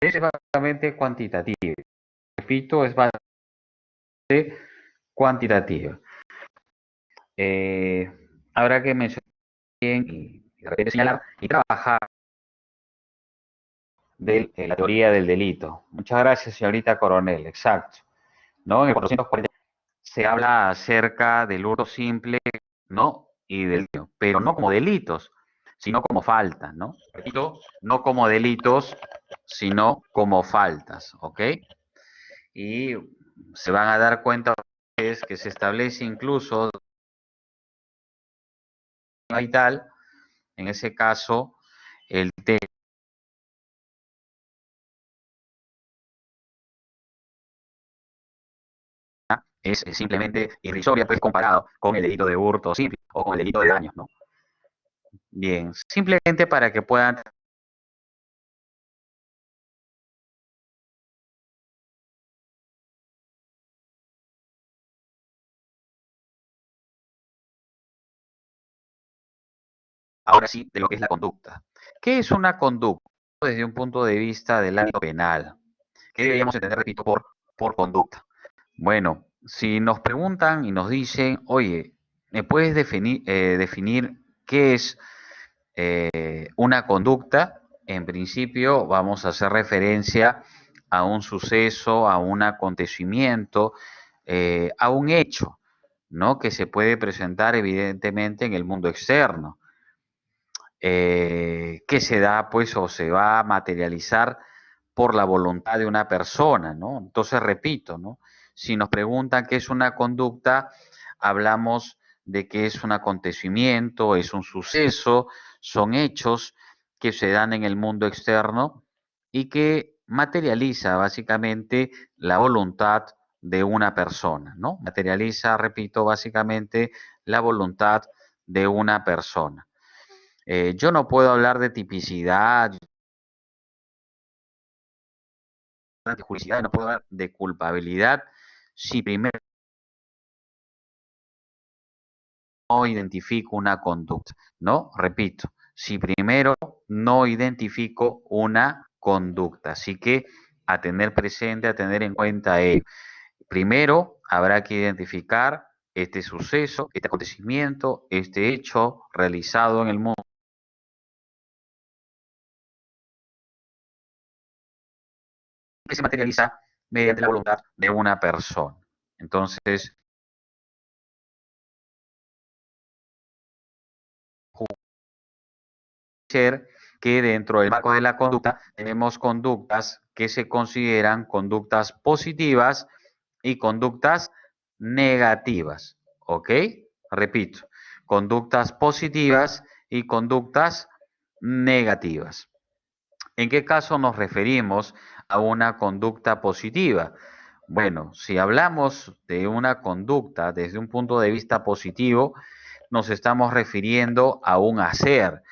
Speaker 1: Es básicamente cuantitativa. Repito, es bastante cuantitativa. Eh, Habrá que mencionar bien y de repente señalar y trabajar de la teoría del delito. Muchas gracias, señorita Coronel. Exacto. ¿No? En el 440 se habla acerca del hurto simple, ¿no? Y del delito, pero no como delitos, sino como faltas, ¿no? Repito, no como delitos, sino como faltas, ¿ok? Y se van a dar cuenta ustedes que se establece incluso y tal, en ese caso, el tema es simplemente irrisoria, pues comparado con el delito de hurto simple o con el delito de daños, ¿no? Bien, simplemente para que puedan. Ahora sí, de lo que es la conducta. ¿Qué es una conducta desde un punto de vista del ámbito penal? ¿Qué deberíamos entender, repito, por conducta? Bueno, si nos preguntan y nos dicen, oye, ¿me puedes definir qué es una conducta? En principio vamos a hacer referencia a un suceso, a un acontecimiento, a un hecho, ¿no? Que se puede presentar evidentemente en el mundo externo, que se da pues o se va a materializar por la voluntad de una persona, ¿no? Entonces, repito, ¿no? Si nos preguntan qué es una conducta, hablamos de que es un acontecimiento, es un suceso, son hechos que se dan en el mundo externo y que materializa básicamente la voluntad de una persona, ¿no? Materializa, repito, básicamente la voluntad de una persona. Yo no puedo hablar de tipicidad, de juridicidad, no puedo hablar de culpabilidad si primero no identifico una conducta, ¿no? Repito, si primero no identifico una conducta. Así que a tener presente, a tener en cuenta ello. Primero habrá que identificar este suceso, este acontecimiento, este hecho realizado en el mundo que se materializa mediante la voluntad de una persona. Entonces, ser que dentro del marco de la conducta tenemos conductas que se consideran conductas positivas y conductas negativas. ¿Ok? Repito, conductas positivas y conductas negativas. ¿En qué caso nos referimos a una conducta positiva? Bueno, si hablamos de una conducta desde un punto de vista positivo, nos estamos refiriendo a un hacer,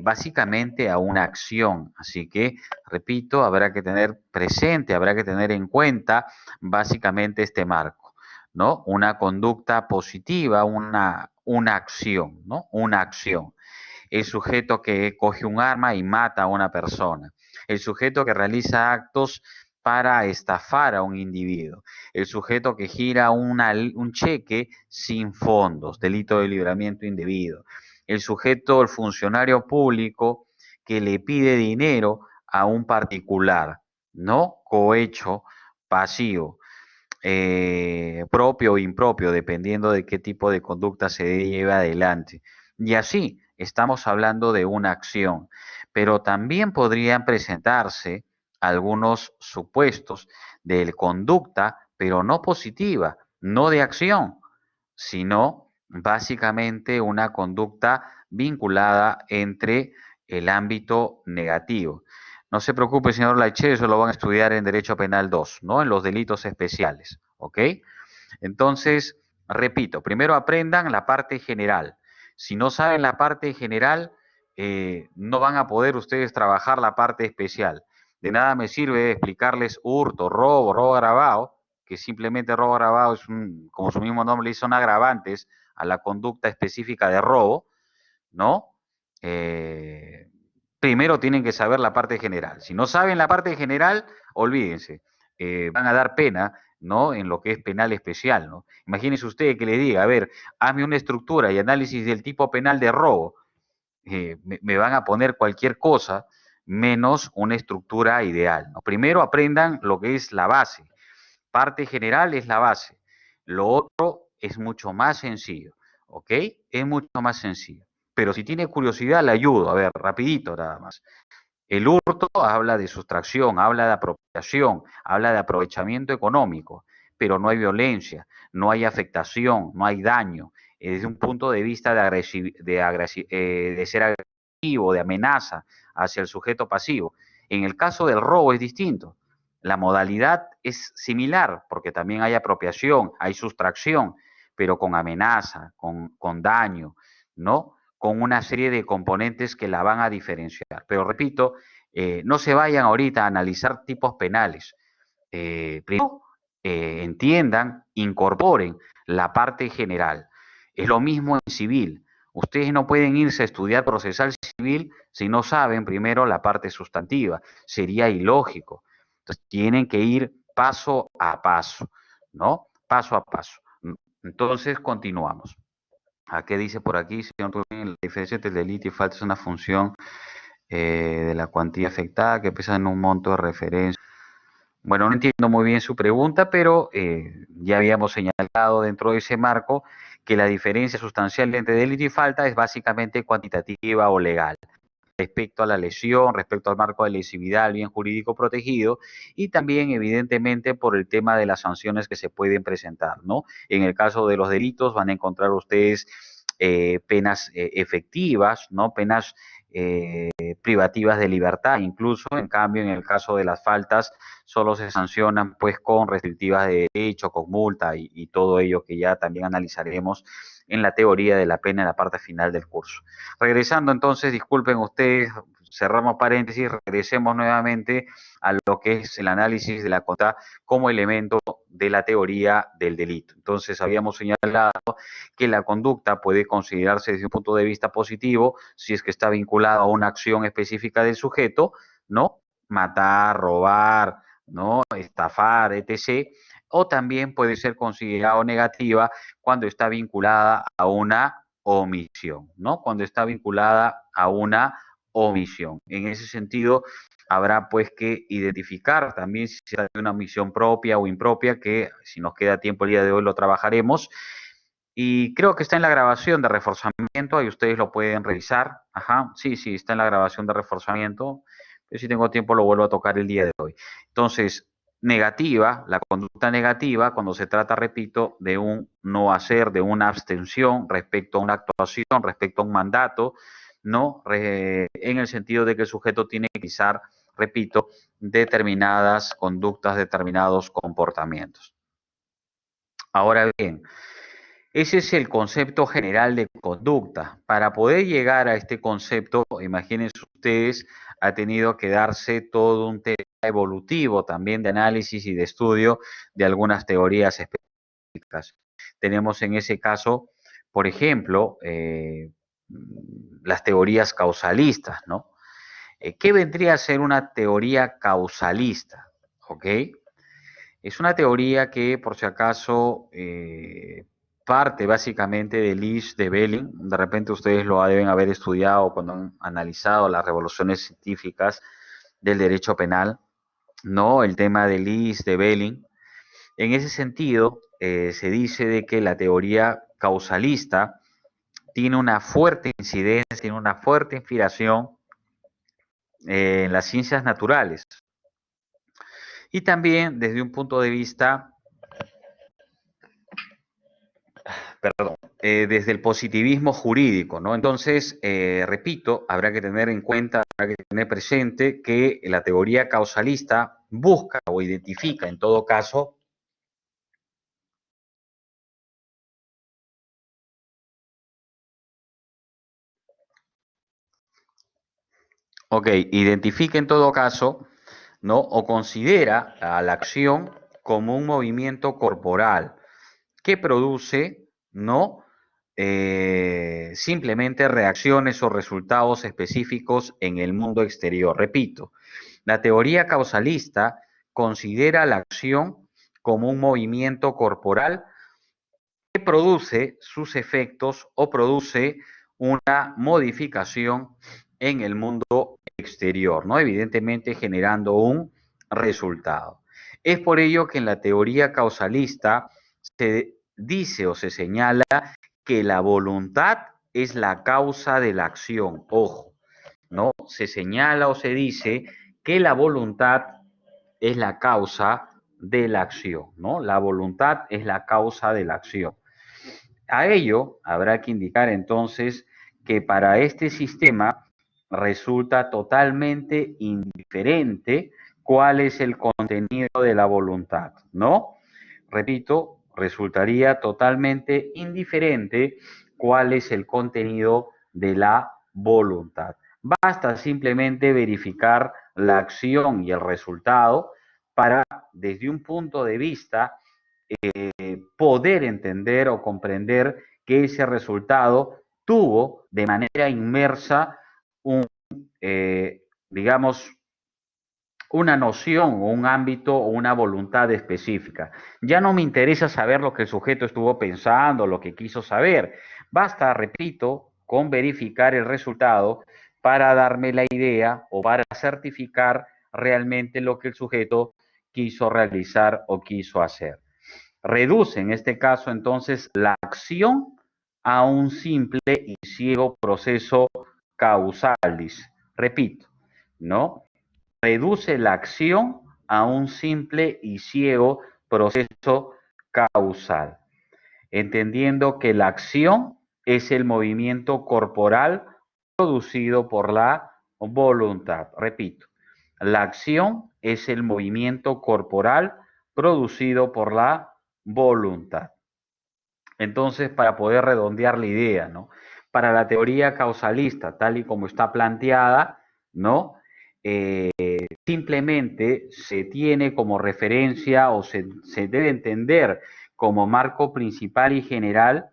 Speaker 1: básicamente a una acción. Así que, repito, habrá que tener presente, habrá que tener en cuenta básicamente este marco, ¿no? Una conducta positiva, una acción, ¿no? Una acción. El sujeto que coge un arma y mata a una persona. El sujeto que realiza actos para estafar a un individuo. El sujeto que gira un cheque sin fondos, delito de libramiento indebido. El sujeto, el funcionario público que le pide dinero a un particular, ¿no? Cohecho, pasivo, propio o impropio, dependiendo de qué tipo de conducta se lleve adelante. Y así, estamos hablando de una acción, pero también podrían presentarse algunos supuestos de conducta, pero no positiva, no de acción, sino básicamente una conducta vinculada entre el ámbito negativo. No se preocupe, señor Laiche, eso lo van a estudiar en Derecho Penal 2, ¿no? En los delitos especiales, ¿ok? Entonces, repito, primero aprendan la parte general. Si no saben la parte general, no van a poder ustedes trabajar la parte especial. De nada me sirve explicarles hurto, robo agravado, que simplemente robo agravado es como su mismo nombre dice, son agravantes a la conducta específica de robo, ¿no? Eh, primero tienen que saber la parte general. Si no saben la parte general, olvídense, van a dar pena, ¿no? En lo que es penal especial, ¿no? Imagínense usted que le diga, a ver, hazme una estructura y análisis del tipo penal de robo. Me van a poner cualquier cosa menos una estructura ideal, ¿no? Primero aprendan lo que es la base. Parte general es la base. Lo otro es mucho más sencillo, ¿ok? Es mucho más sencillo. Pero si tiene curiosidad, le ayudo. A ver, rapidito nada más. El hurto habla de sustracción, habla de apropiación, habla de aprovechamiento económico, pero no hay violencia, no hay afectación, no hay daño. Desde un punto de vista de ser agresivo, de amenaza hacia el sujeto pasivo. En el caso del robo es distinto. La modalidad es similar, porque también hay apropiación, hay sustracción, pero con amenaza, con daño, ¿no? Con una serie de componentes que la van a diferenciar. Pero repito, no se vayan ahorita a analizar tipos penales. Primero, entiendan, incorporen la parte general. Es lo mismo en civil. Ustedes no pueden irse a estudiar procesal civil si no saben primero la parte sustantiva. Sería ilógico. Entonces, tienen que ir paso a paso, ¿no? Paso a paso. Entonces, continuamos. ¿A qué dice por aquí, señor Turín? La diferencia entre el delito y falta es una función de la cuantía afectada que pesa en un monto de referencia. Bueno, no entiendo muy bien su pregunta, pero ya habíamos señalado dentro de ese marco que la diferencia sustancial entre delito y falta es básicamente cuantitativa o legal respecto a la lesión, respecto al marco de lesividad, al bien jurídico protegido y también evidentemente por el tema de las sanciones que se pueden presentar, ¿no? En el caso de los delitos van a encontrar ustedes penas efectivas, ¿no? Penas privativas de libertad, incluso en cambio en el caso de las faltas solo se sancionan pues con restrictivas de derecho, con multa y todo ello que ya también analizaremos en la teoría de la pena en la parte final del curso. Regresando entonces, disculpen ustedes, cerramos paréntesis, regresemos nuevamente a lo que es el análisis de la conducta como elemento de la teoría del delito. Entonces, habíamos señalado que la conducta puede considerarse desde un punto de vista positivo si es que está vinculada a una acción específica del sujeto, ¿no? Matar, robar, ¿no? Estafar, etc. O también puede ser considerado negativa cuando está vinculada a una omisión, ¿no? Cuando está vinculada a una omisión. En ese sentido, habrá pues que identificar también si se trata de una omisión propia o impropia, que si nos queda tiempo el día de hoy lo trabajaremos. Y creo que está en la grabación de reforzamiento, ahí ustedes lo pueden revisar. Ajá, sí, sí, está en la grabación de reforzamiento. Yo si tengo tiempo lo vuelvo a tocar el día de hoy. Entonces, negativa, la conducta negativa, cuando se trata, repito, de un no hacer, de una abstención respecto a una actuación, respecto a un mandato, ¿no? En el sentido de que el sujeto tiene que realizar, repito, determinadas conductas, determinados comportamientos. Ahora bien, ese es el concepto general de conducta. Para poder llegar a este concepto, imagínense ustedes, ha tenido que darse todo un tema evolutivo también de análisis y de estudio de algunas teorías específicas. Tenemos en ese caso, por ejemplo, las teorías causalistas, ¿no? ¿Qué vendría a ser una teoría causalista? ¿Ok? Es una teoría que, por si acaso, parte básicamente de Lich de Belling. De repente ustedes lo deben haber estudiado cuando han analizado las revoluciones científicas del derecho penal, ¿no? El tema de Lich de Belling. En ese sentido, se dice de que la teoría causalista tiene una fuerte incidencia, tiene una fuerte inspiración en las ciencias naturales. Y también desde un punto de vista, perdón, desde el positivismo jurídico, ¿no? Entonces, repito, habrá que tener en cuenta, habrá que tener presente que la teoría causalista busca o identifica, en todo caso, ok, identifica en todo caso, ¿no? O considera a la acción como un movimiento corporal que produce, ¿no? simplemente reacciones o resultados específicos en el mundo exterior. Repito, la teoría causalista considera la acción como un movimiento corporal que produce sus efectos o produce una modificación en el mundo exterior, ¿no? Evidentemente generando un resultado. Es por ello que en la teoría causalista se dice o se señala que la voluntad es la causa de la acción. Ojo, ¿no? Se señala o se dice que la voluntad es la causa de la acción, ¿no? La voluntad es la causa de la acción. A ello habrá que indicar entonces que para este sistema resulta totalmente indiferente cuál es el contenido de la voluntad, ¿no? Repito, resultaría totalmente indiferente cuál es el contenido de la voluntad. Basta simplemente verificar la acción y el resultado para, desde un punto de vista, poder entender o comprender que ese resultado tuvo de manera inmersa un, digamos, una noción o un ámbito o una voluntad específica. Ya no me interesa saber lo que el sujeto estuvo pensando, lo que quiso saber. Basta, repito, con verificar el resultado para darme la idea o para certificar realmente lo que el sujeto quiso realizar o quiso hacer. Reduce en este caso entonces la acción a un simple y ciego proceso causalis. Repito, ¿no? Reduce la acción a un simple y ciego proceso causal, entendiendo que la acción es el movimiento corporal producido por la voluntad. Repito, la acción es el movimiento corporal producido por la voluntad. Entonces, para poder redondear la idea, ¿no? Para la teoría causalista, tal y como está planteada, ¿no? Simplemente se tiene como referencia o se debe entender como marco principal y general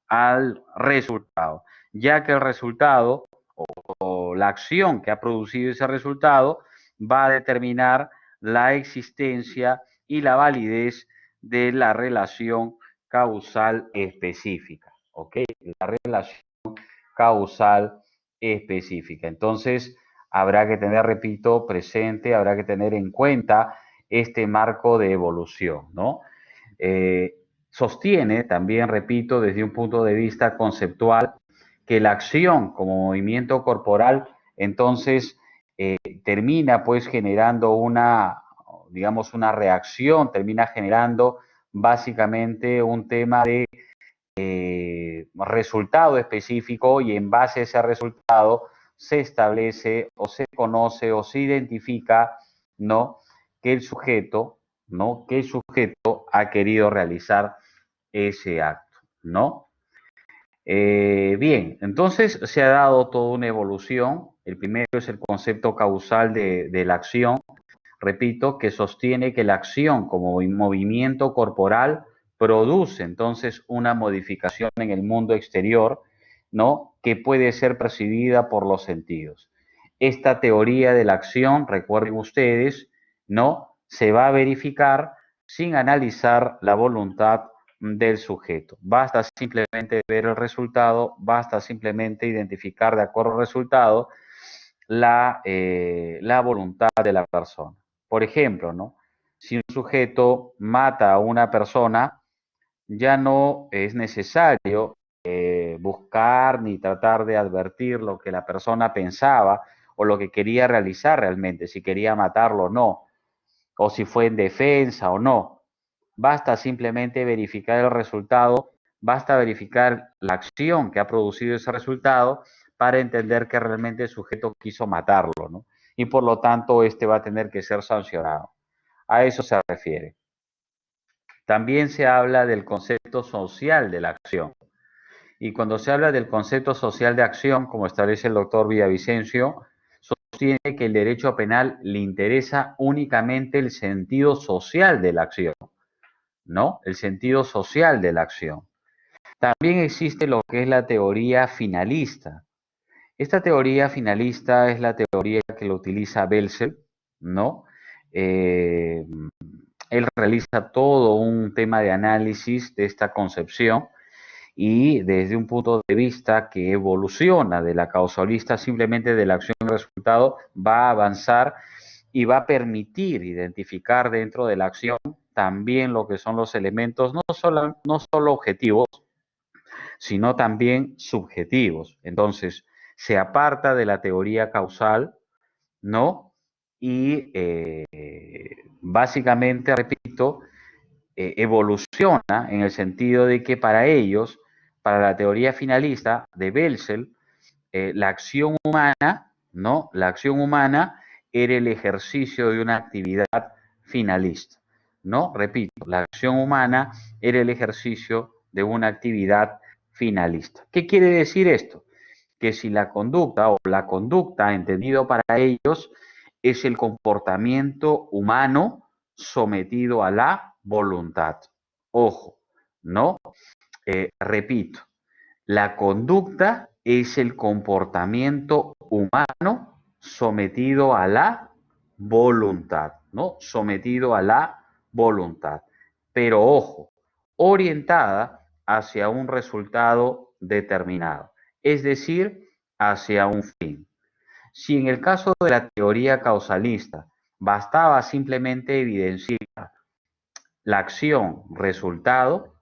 Speaker 1: al resultado, ya que el resultado o la acción que ha producido ese resultado va a determinar la existencia y la validez de la relación causal específica, ¿ok? La relación causal específica. Entonces, habrá que tener, repito, presente, habrá que tener en cuenta este marco de evolución, ¿no? Eh, Sostiene también, repito, desde un punto de vista conceptual, que la acción como movimiento corporal, entonces, termina pues generando una, digamos, una reacción, termina generando básicamente un tema de resultado específico y en base a ese resultado se establece o se conoce o se identifica, ¿no? Que el sujeto, ¿no? Que el sujeto ha querido realizar ese acto, ¿no? Bien, entonces se ha dado toda una evolución. El primero es el concepto causal de la acción, repito, que sostiene que la acción como movimiento corporal produce entonces una modificación en el mundo exterior, ¿no? Que puede ser percibida por los sentidos. Esta teoría de la acción, recuerden ustedes, ¿no? Se va a verificar sin analizar la voluntad del sujeto. Basta simplemente ver el resultado, basta simplemente identificar de acuerdo al resultado la voluntad de la persona. Por ejemplo, ¿no? Si un sujeto mata a una persona, ya no es necesario buscar ni tratar de advertir lo que la persona pensaba o lo que quería realizar realmente, si quería matarlo o no, o si fue en defensa o no. Basta simplemente verificar el resultado, basta verificar la acción que ha producido ese resultado para entender que realmente el sujeto quiso matarlo, ¿no? Y por lo tanto, este va a tener que ser sancionado. A eso se refiere. También se habla del concepto social de la acción. Y cuando se habla del concepto social de acción, como establece el doctor Villavicencio, sostiene que el derecho penal le interesa únicamente el sentido social de la acción, ¿no? El sentido social de la acción. También existe lo que es la teoría finalista. Esta teoría finalista es la teoría que lo utiliza Belsel, ¿no? Eh, Él realiza todo un tema de análisis de esta concepción y desde un punto de vista que evoluciona de la causalista, simplemente de la acción y resultado, va a avanzar y va a permitir identificar dentro de la acción también lo que son los elementos, no solo objetivos, sino también subjetivos. Entonces, se aparta de la teoría causal, ¿no? Y básicamente, repito, evoluciona en el sentido de que para ellos, para la teoría finalista de Belsel, la acción humana, ¿no? La acción humana era el ejercicio de una actividad finalista, ¿no? Repito, la acción humana era el ejercicio de una actividad finalista. ¿Qué quiere decir esto? Que si la conducta o la conducta, entendido para ellos, es el comportamiento humano sometido a la voluntad. Ojo, ¿no? Repito, la conducta es el comportamiento humano sometido a la voluntad, ¿no? Sometido a la voluntad. Pero ojo, orientada hacia un resultado determinado, es decir, hacia un fin. Si en el caso de la teoría causalista bastaba simplemente evidenciar la acción resultado,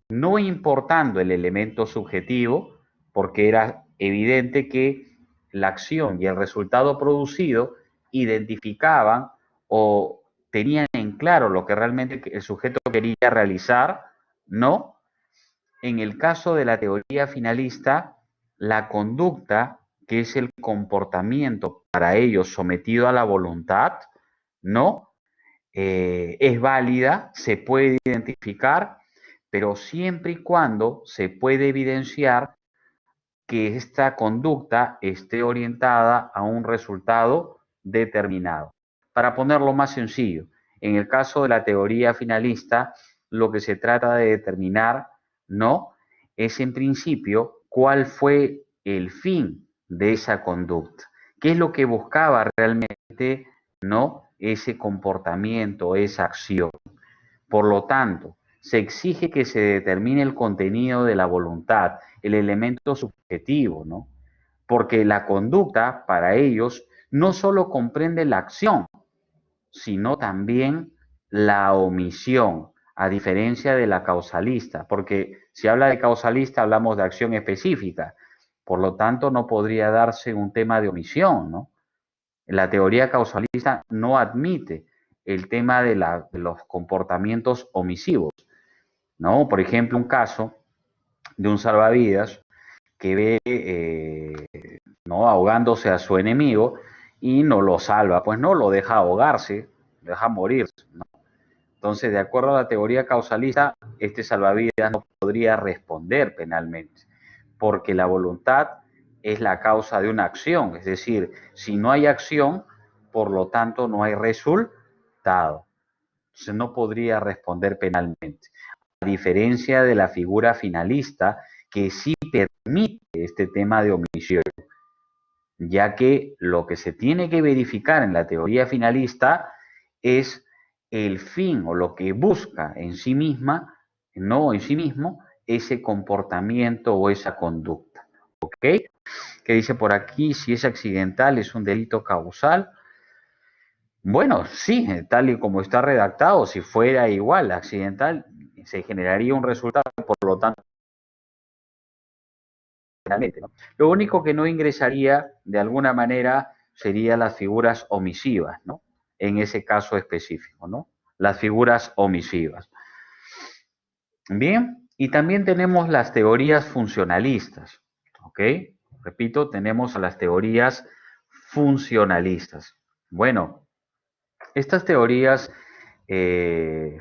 Speaker 1: no importando el elemento subjetivo, porque era evidente que la acción y el resultado producido identificaban o tenían en claro lo que realmente el sujeto quería realizar, ¿no? En el caso de la teoría finalista, la conducta, que es el comportamiento para ellos sometido a la voluntad, ¿no? Es válida, se puede identificar, pero siempre y cuando se puede evidenciar que esta conducta esté orientada a un resultado determinado. Para ponerlo más sencillo, en el caso de la teoría finalista, lo que se trata de determinar, ¿no? Es en principio cuál fue el fin de esa conducta, qué es lo que buscaba realmente, ¿no? Ese comportamiento, esa acción. Por lo tanto, se exige que se determine el contenido de la voluntad, el elemento subjetivo, ¿no? Porque la conducta para ellos no solo comprende la acción, sino también la omisión, a diferencia de la causalista, porque si habla de causalista hablamos de acción específica, por lo tanto no podría darse un tema de omisión, ¿no? La teoría causalista no admite el tema de los comportamientos omisivos, ¿no? Por ejemplo, un caso de un salvavidas que ve, ¿no? ahogándose a su enemigo y no lo salva, pues no, lo deja ahogarse, lo deja morir, ¿no? Entonces, de acuerdo a la teoría causalista, este salvavidas no podría responder penalmente, porque la voluntad es la causa de una acción, es decir, si no hay acción, por lo tanto no hay resultado. Entonces no podría responder penalmente. A diferencia de la figura finalista, que sí permite este tema de omisión, ya que lo que se tiene que verificar en la teoría finalista es el fin o lo que busca en sí misma, no en sí mismo, ese comportamiento o esa conducta. ¿Ok? Que dice por aquí, si es accidental, es un delito causal. Bueno, sí, tal y como está redactado, si fuera igual, accidental, se generaría un resultado, por lo tanto, ¿no? Lo único que no ingresaría de alguna manera serían las figuras omisivas, ¿no? En ese caso específico, ¿no? Las figuras omisivas. Bien, y también tenemos las teorías funcionalistas, ¿ok? Repito, tenemos a las teorías funcionalistas. Bueno, estas teorías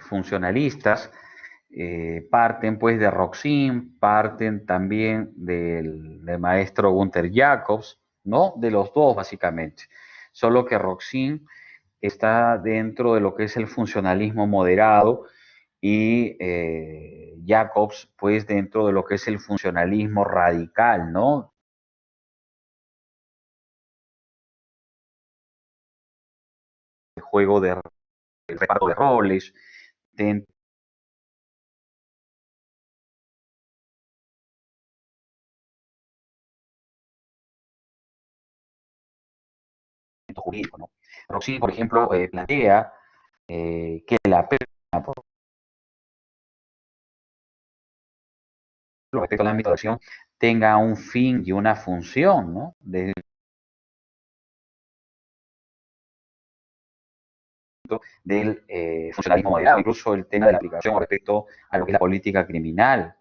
Speaker 1: funcionalistas parten pues de Roxin, parten también del maestro Gunther Jacobs, ¿no? De los dos básicamente. Solo que Roxin está dentro de lo que es el funcionalismo moderado y Jacobs, pues dentro de lo que es el funcionalismo radical, ¿no? El juego de el reparto de roles, dentro jurídico, ¿no? Roxy, por ejemplo, plantea que la pena, por respecto al ámbito de acción, tenga un fin y una función, ¿no? Del funcionalismo moderado, incluso el tema de la aplicación respecto a lo que es la política criminal.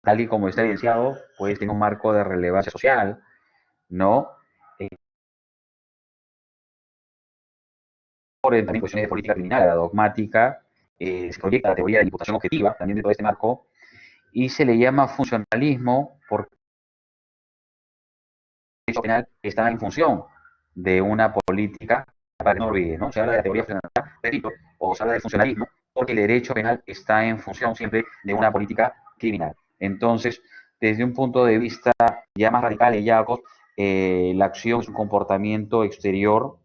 Speaker 1: Tal y como está evidenciado, pues tiene un marco de relevancia social, ¿no? También cuestiones de política criminal, la dogmática, se proyecta la teoría de la imputación objetiva, también dentro de este marco, y se le llama funcionalismo porque el derecho penal está en función de una política, para que no olvide, ¿no? Se habla de la teoría funcional, repito, o se habla del funcionalismo, porque el derecho penal está en función siempre de una política criminal. Entonces, desde un punto de vista ya más radical y ya, la acción es un comportamiento exterior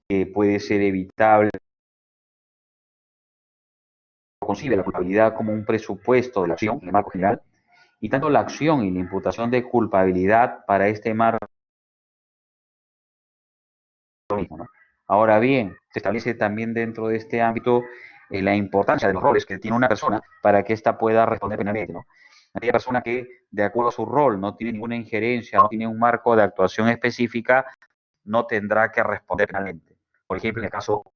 Speaker 1: que puede ser evitable, concibe la culpabilidad como un presupuesto de la acción en el marco general, y tanto la acción y la imputación de culpabilidad para este marco es lo mismo, ¿no? Ahora bien, se establece también dentro de este ámbito la importancia de los roles que tiene una persona para que ésta pueda responder penalmente, ¿no? Aquella persona que, de acuerdo a su rol, no tiene ninguna injerencia, no tiene un marco de actuación específica, no tendrá que responder penalmente. Por ejemplo, en el caso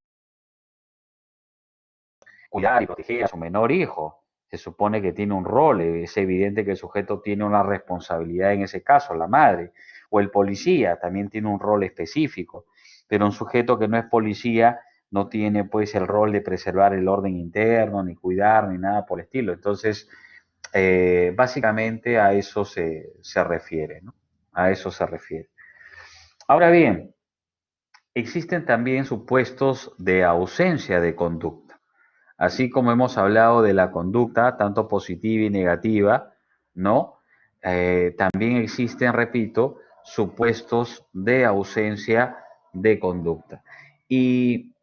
Speaker 1: cuidar y proteger a su menor hijo. Se supone que tiene un rol, es evidente que el sujeto tiene una responsabilidad en ese caso, la madre, o el policía también tiene un rol específico, pero un sujeto que no es policía no tiene pues el rol de preservar el orden interno, ni cuidar, ni nada por el estilo. Entonces, básicamente a eso se refiere, ¿no? A eso se refiere. Ahora bien, existen también supuestos de ausencia de conducta. Así como hemos hablado de la conducta, tanto positiva y negativa, ¿no? También existen, repito, supuestos de ausencia de conducta. Y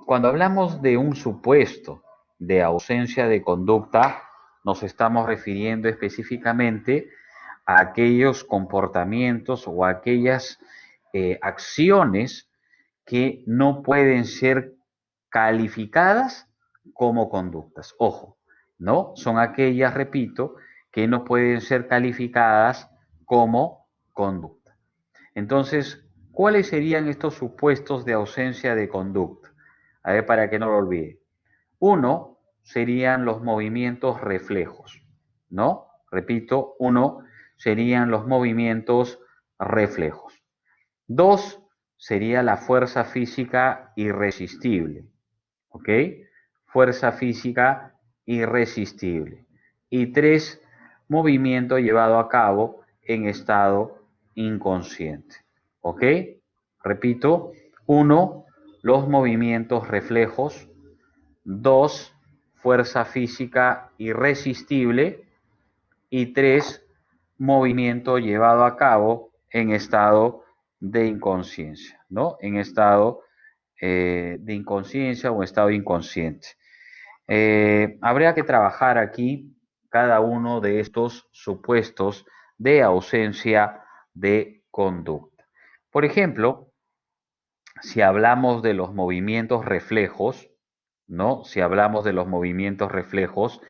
Speaker 1: cuando hablamos de un supuesto de ausencia de conducta, nos estamos refiriendo específicamente a aquellos comportamientos o a aquellas acciones que no pueden ser calificadas como conductas. Ojo, ¿no? Son aquellas, repito, que no pueden ser calificadas como conducta. Entonces, ¿cuáles serían estos supuestos de ausencia de conducta? A ver, para que no lo olvide. Uno serían los movimientos reflejos, ¿no? Repito, uno serían los movimientos reflejos. Dos sería la fuerza física irresistible, ¿ok? Fuerza física irresistible. Y tres, movimiento llevado a cabo en estado inconsciente, ¿ok? Repito, uno, los movimientos reflejos. Dos, fuerza física irresistible. Y tres, movimiento llevado a cabo en estado de inconsciencia, ¿no? En estado de inconsciencia o estado inconsciente. Habría que trabajar aquí cada uno de estos supuestos de ausencia de conducta. Por ejemplo, si hablamos de los movimientos reflejos, ¿no? Si hablamos de los movimientos reflejos,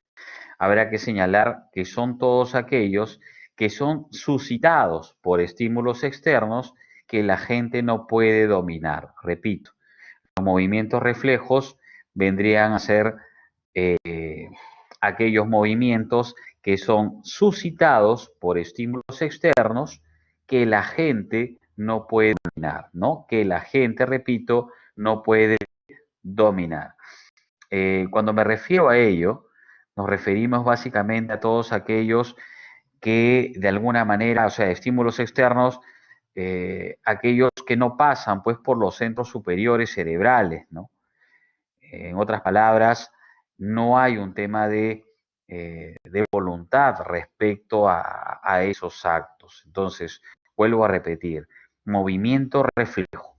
Speaker 1: habrá que señalar que son todos aquellos que son suscitados por estímulos externos que la gente no puede dominar. Repito, los movimientos reflejos vendrían a ser aquellos movimientos que son suscitados por estímulos externos que la gente no puede dominar, ¿no? Que la gente, repito, no puede dominar. Cuando me refiero a ello, nos referimos básicamente a todos aquellos que de alguna manera, o sea, estímulos externos aquellos que no pasan pues por los centros superiores cerebrales, ¿no? En otras palabras, no hay un tema de voluntad respecto a esos actos. Entonces, vuelvo a repetir, movimiento reflejo,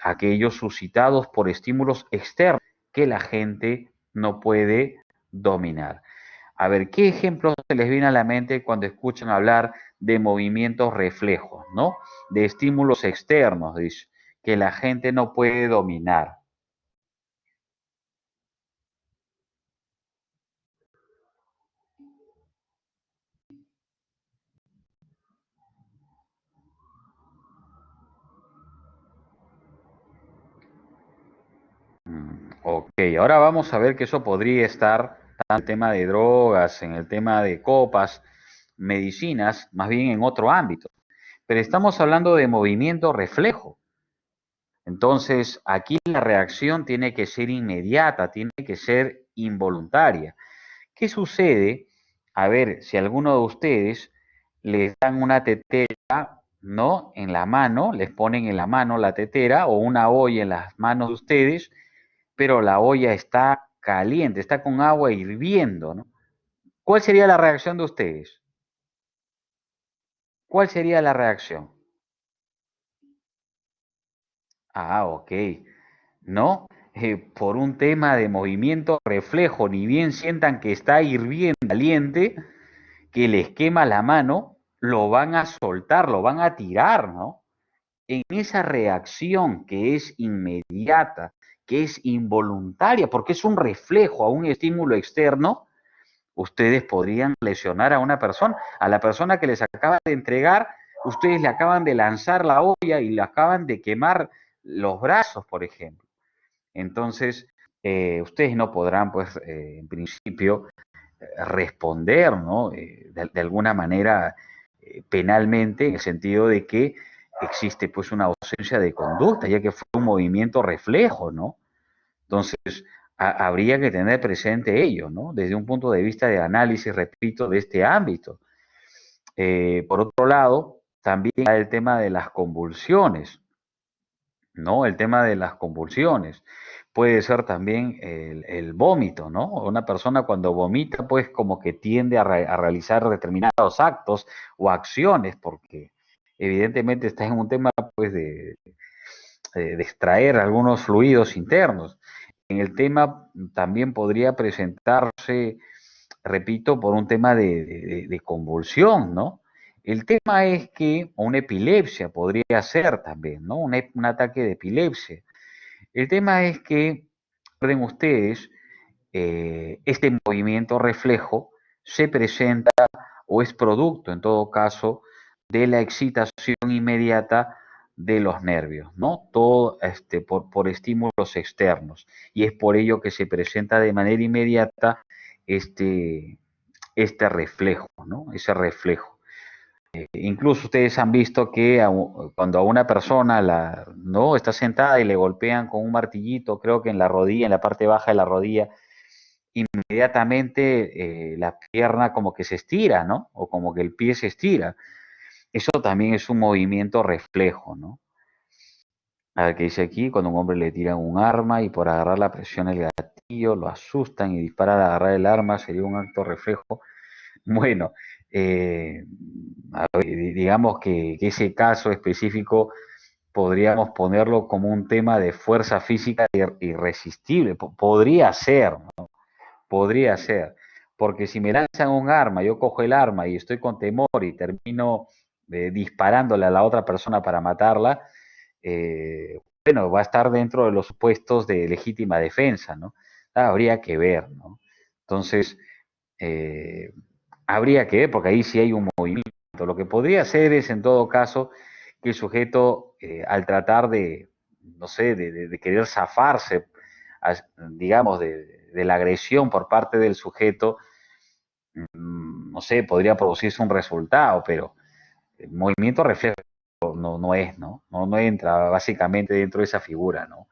Speaker 1: aquellos suscitados por estímulos externos que la gente no puede dominar. A ver, ¿qué ejemplos se les viene a la mente cuando escuchan hablar de movimientos reflejos, ¿no? De estímulos externos, dice, que la gente no puede dominar. Ok, ahora vamos a ver que eso podría estar en el tema de drogas, en el tema de copas, medicinas, más bien en otro ámbito. Pero estamos hablando de movimiento reflejo. Entonces, aquí la reacción tiene que ser inmediata, tiene que ser involuntaria. ¿Qué sucede? A ver, si alguno de ustedes les dan una tetera, ¿no? En la mano, les ponen en la mano la tetera o una olla en las manos de ustedes, pero la olla está caliente, está con agua hirviendo, ¿no? ¿Cuál sería la reacción de ustedes? ¿Cuál sería la reacción? Ah, ok. ¿No? Por un tema de movimiento reflejo, ni bien sientan que está hirviendo caliente, que les quema la mano, lo van a soltar, lo van a tirar, ¿no? En esa reacción que es inmediata, que es involuntaria, porque es un reflejo a un estímulo externo, ustedes podrían lesionar a una persona, a la persona que les acaba de entregar, ustedes le acaban de lanzar la olla y le acaban de quemar los brazos, por ejemplo. Entonces, ustedes no podrán, pues, en principio, responder, ¿no? De alguna manera penalmente, en el sentido de que existe, pues, una ausencia de conducta, ya que fue un movimiento reflejo, ¿no? Entonces, habría que tener presente ello, ¿no? Desde un punto de vista de análisis, repito, de este ámbito. Por otro lado, también hay el tema de las convulsiones, ¿no? El tema de las convulsiones. Puede ser también el vómito, ¿no? Una persona cuando vomita, pues como que tiende a realizar determinados actos o acciones, porque evidentemente está en un tema, pues, de extraer algunos fluidos internos. En el tema también podría presentarse, repito, por un tema de convulsión, ¿no? El tema es que una epilepsia podría ser también, ¿no? Un ataque de epilepsia. El tema es que, recuerden ustedes, este movimiento reflejo se presenta o es producto, en todo caso, de la excitación inmediata de los nervios, ¿no? Todo por estímulos externos. Y es por ello que se presenta de manera inmediata este, este reflejo, ¿no? Ese reflejo. Incluso ustedes han visto que cuando a una persona no está sentada y le golpean con un martillito, creo que en la rodilla, en la parte baja de la rodilla, inmediatamente la pierna como que se estira, ¿no? O como que el pie se estira. Eso también es un movimiento reflejo, ¿no? A ver qué dice aquí, cuando a un hombre le tiran un arma y por agarrar la presión el gatillo, lo asustan y disparan al agarrar el arma, sería un acto reflejo. Bueno, eh, digamos que ese caso específico podríamos ponerlo como un tema de fuerza física irresistible. Podría ser, ¿no? Podría ser. Porque si me lanzan un arma, yo cojo el arma y estoy con temor y termino disparándole a la otra persona para matarla, bueno, va a estar dentro de los supuestos de legítima defensa, ¿no? Habría que ver, ¿no? Entonces, eh, habría que ver, porque ahí sí hay un movimiento. Lo que podría hacer es, en todo caso, que el sujeto, al tratar de, no sé, de querer zafarse, digamos, de la agresión por parte del sujeto, no sé, podría producirse un resultado, pero el movimiento reflejo no es, ¿no? No entra básicamente dentro de esa figura, ¿no?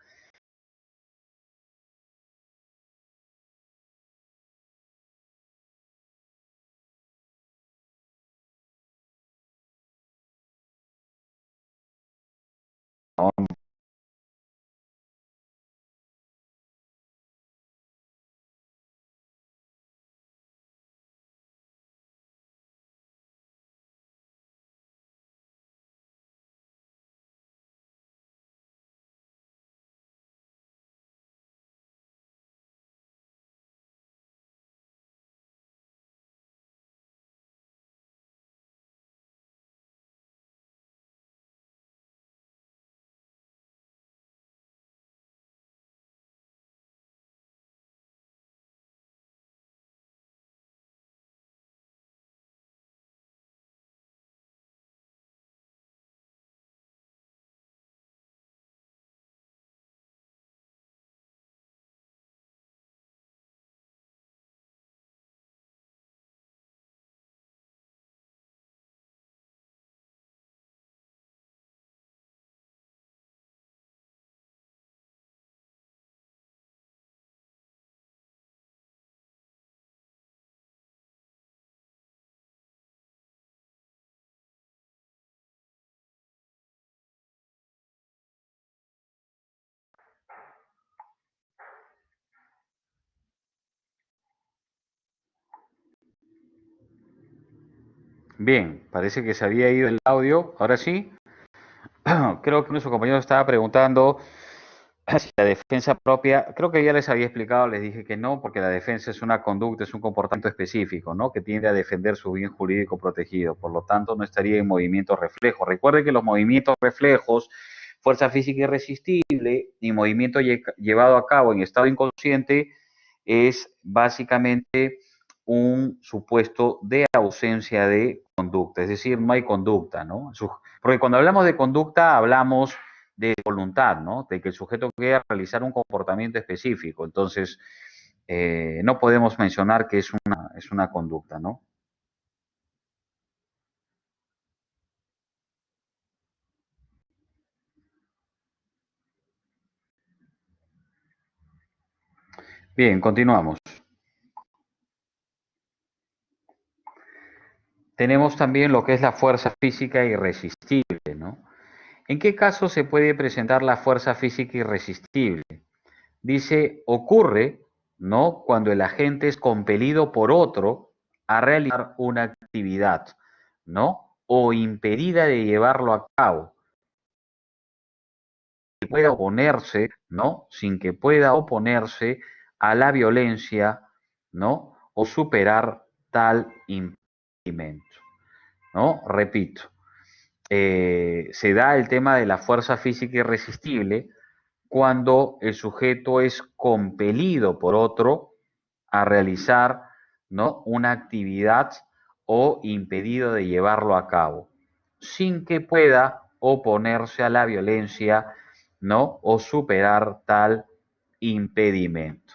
Speaker 1: Bien, parece que se había ido el audio. Ahora sí. Creo que nuestro compañero estaba preguntando si la defensa propia, creo que ya les había explicado, les dije que no, porque la defensa es una conducta, es un comportamiento específico, ¿no? Que tiende a defender su bien jurídico protegido. Por lo tanto, no estaría en movimiento reflejo. Recuerde que los movimientos reflejos, fuerza física irresistible y movimiento llevado a cabo en estado inconsciente es básicamente un supuesto de ausencia de conducta, es decir, no hay conducta, ¿no? Porque cuando hablamos de conducta hablamos de voluntad, ¿no? De que el sujeto quiera realizar un comportamiento específico. Entonces, no podemos mencionar que es una conducta, ¿no? Bien, continuamos. Tenemos también lo que es la fuerza física irresistible, ¿no? ¿En qué caso se puede presentar la fuerza física irresistible? Dice, ocurre, ¿no? Cuando el agente es compelido por otro a realizar una actividad, ¿no? O impedida de llevarlo a cabo. Que pueda oponerse, ¿no? Sin que pueda oponerse a la violencia, ¿no? O superar tal impedimento, ¿no? Repito, se da el tema de la fuerza física irresistible cuando el sujeto es compelido por otro a realizar, ¿no? Una actividad o impedido de llevarlo a cabo, sin que pueda oponerse a la violencia, ¿no? O superar tal impedimento.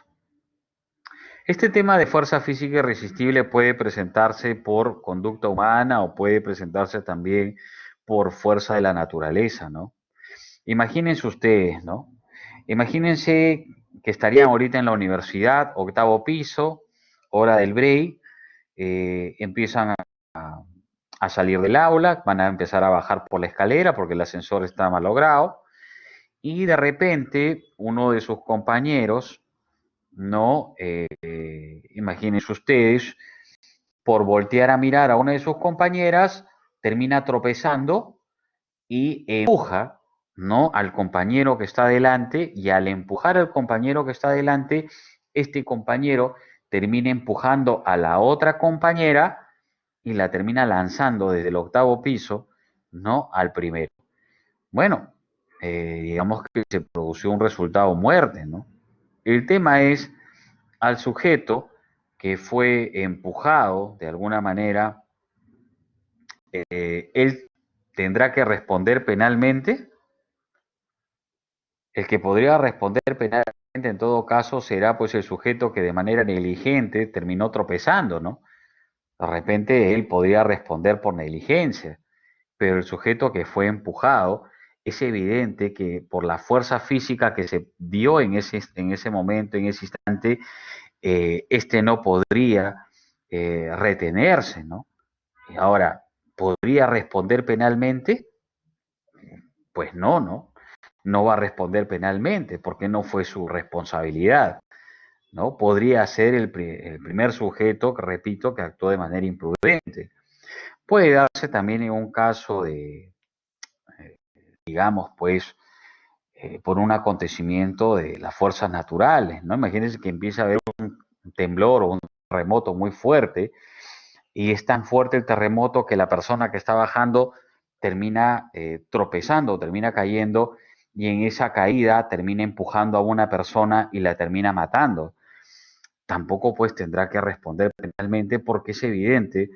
Speaker 1: Este tema de fuerza física irresistible puede presentarse por conducta humana o puede presentarse también por fuerza de la naturaleza, ¿no? Imagínense ustedes, ¿no? Imagínense que estarían ahorita en la universidad, octavo piso, hora del break, empiezan a salir del aula, van a empezar a bajar por la escalera porque el ascensor está malogrado, y de repente uno de sus compañeros, ¿no? Imagínense ustedes, por voltear a mirar a una de sus compañeras, termina tropezando y empuja, ¿no? Al compañero que está delante, y al empujar al compañero que está delante, este compañero termina empujando a la otra compañera y la termina lanzando desde el octavo piso, ¿no? Al primero. Bueno, digamos que se produjo un resultado muerte, ¿no? El tema es al sujeto que fue empujado de alguna manera, él tendrá que responder penalmente. El que podría responder penalmente en todo caso será pues el sujeto que de manera negligente terminó tropezando, ¿no? De repente él podría responder por negligencia, pero el sujeto que fue empujado, es evidente que por la fuerza física que se dio en ese momento, en ese instante, este no podría retenerse, ¿no? Y ahora, ¿podría responder penalmente? Pues no, ¿no? no va a responder penalmente porque no fue su responsabilidad, ¿no? Podría ser el primer sujeto, que repito, que actuó de manera imprudente. Puede darse también en un caso de, digamos, pues, por un acontecimiento de las fuerzas naturales, ¿no? Imagínense que empieza a haber un temblor o un terremoto muy fuerte y es tan fuerte el terremoto que la persona que está bajando termina tropezando, termina cayendo y en esa caída termina empujando a una persona y la termina matando. Tampoco pues tendrá que responder penalmente porque es evidente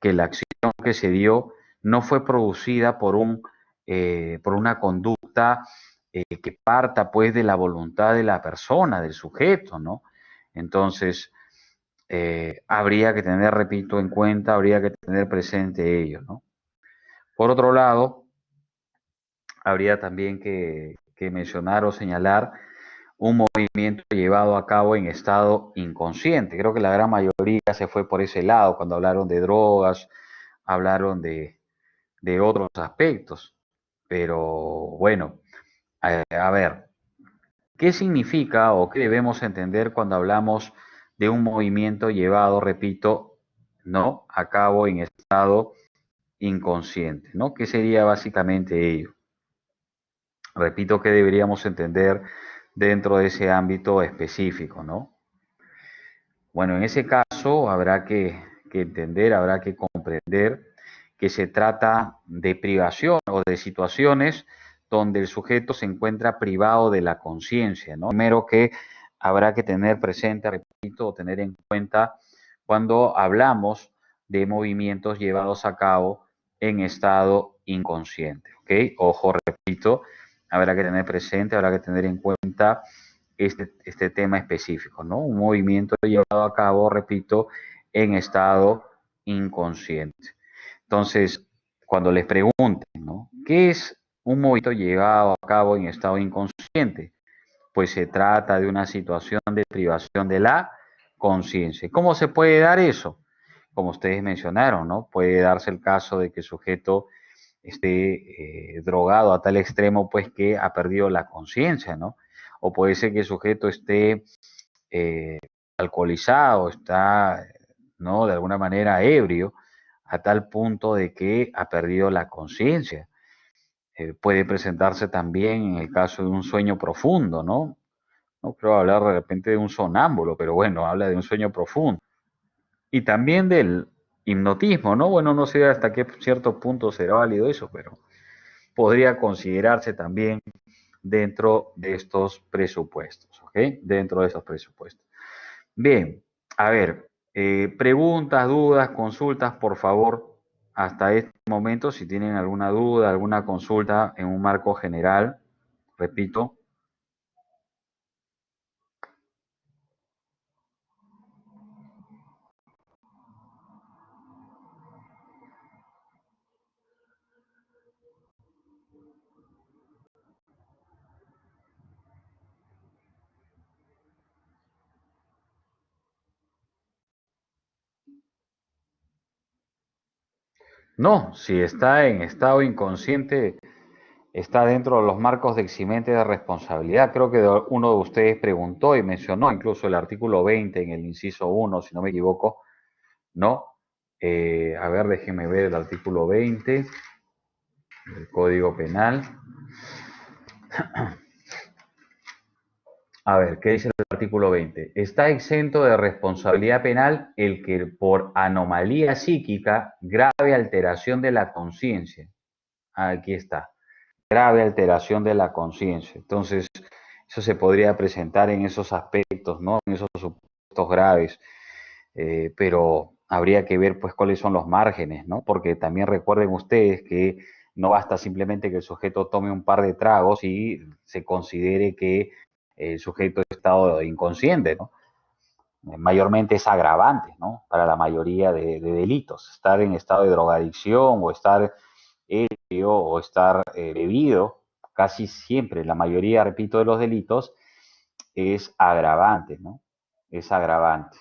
Speaker 1: que la acción que se dio no fue producida por una conducta que parta pues de la voluntad de la persona, del sujeto, ¿no? Entonces, habría que tener, repito, en cuenta, habría que tener presente ello, ¿no? Por otro lado, habría también que mencionar o señalar un movimiento llevado a cabo en estado inconsciente. Creo que la gran mayoría se fue por ese lado cuando hablaron de drogas, hablaron de otros aspectos. Pero bueno, a ver, ¿qué significa o qué debemos entender cuando hablamos de un movimiento llevado, repito, no a cabo en estado inconsciente, ¿no? ¿Qué sería básicamente ello? Repito que deberíamos entender dentro de ese ámbito específico, ¿no? Bueno, en ese caso habrá que entender, habrá que comprender que se trata de privación o de situaciones donde el sujeto se encuentra privado de la conciencia, ¿no? Primero que habrá que tener presente, repito, o tener en cuenta cuando hablamos de movimientos llevados a cabo en estado inconsciente, ¿ok? Ojo, repito, habrá que tener presente, habrá que tener en cuenta este tema específico, ¿no? Un movimiento llevado a cabo, repito, en estado inconsciente. Entonces, cuando les pregunten, ¿no? ¿Qué es un movimiento llevado a cabo en estado inconsciente? Pues se trata de una situación de privación de la conciencia. ¿Cómo se puede dar eso? Como ustedes mencionaron, ¿no? Puede darse el caso de que el sujeto esté drogado a tal extremo, pues que ha perdido la conciencia, ¿no? O puede ser que el sujeto esté eh, alcoholizado, está, ¿no? De alguna manera ebrio, a tal punto de que ha perdido la conciencia. Puede presentarse también en el caso de un sueño profundo, ¿no? No creo hablar de repente de un sonámbulo, pero bueno, habla de un sueño profundo. Y también del hipnotismo, ¿no? Bueno, no sé hasta qué cierto punto será válido eso, pero podría considerarse también dentro de estos presupuestos, ¿ok? Dentro de esos presupuestos. Bien, a ver, preguntas, dudas, consultas, por favor, hasta este momento, si tienen alguna duda, alguna consulta en un marco general, repito. No, si está en estado inconsciente, está dentro de los marcos de eximente de responsabilidad. Creo que uno de ustedes preguntó y mencionó incluso el artículo 20 en el inciso 1, si no me equivoco, ¿no? A ver, déjenme ver el artículo 20 del Código Penal. A ver, ¿qué dice el artículo 20? Está exento de responsabilidad penal el que por anomalía psíquica, grave alteración de la conciencia. Aquí está, grave alteración de la conciencia. Entonces, eso se podría presentar en esos aspectos, ¿no? En esos supuestos graves. Pero habría que ver pues cuáles son los márgenes, ¿no? Porque también recuerden ustedes que no basta simplemente que el sujeto tome un par de tragos y se considere que el sujeto ha estado inconsciente, ¿no? Mayormente es agravante, ¿no? Para la mayoría de delitos. Estar en estado de drogadicción o estar ebrio o estar bebido, casi siempre, la mayoría, repito, de los delitos es agravante, ¿no? Es agravante.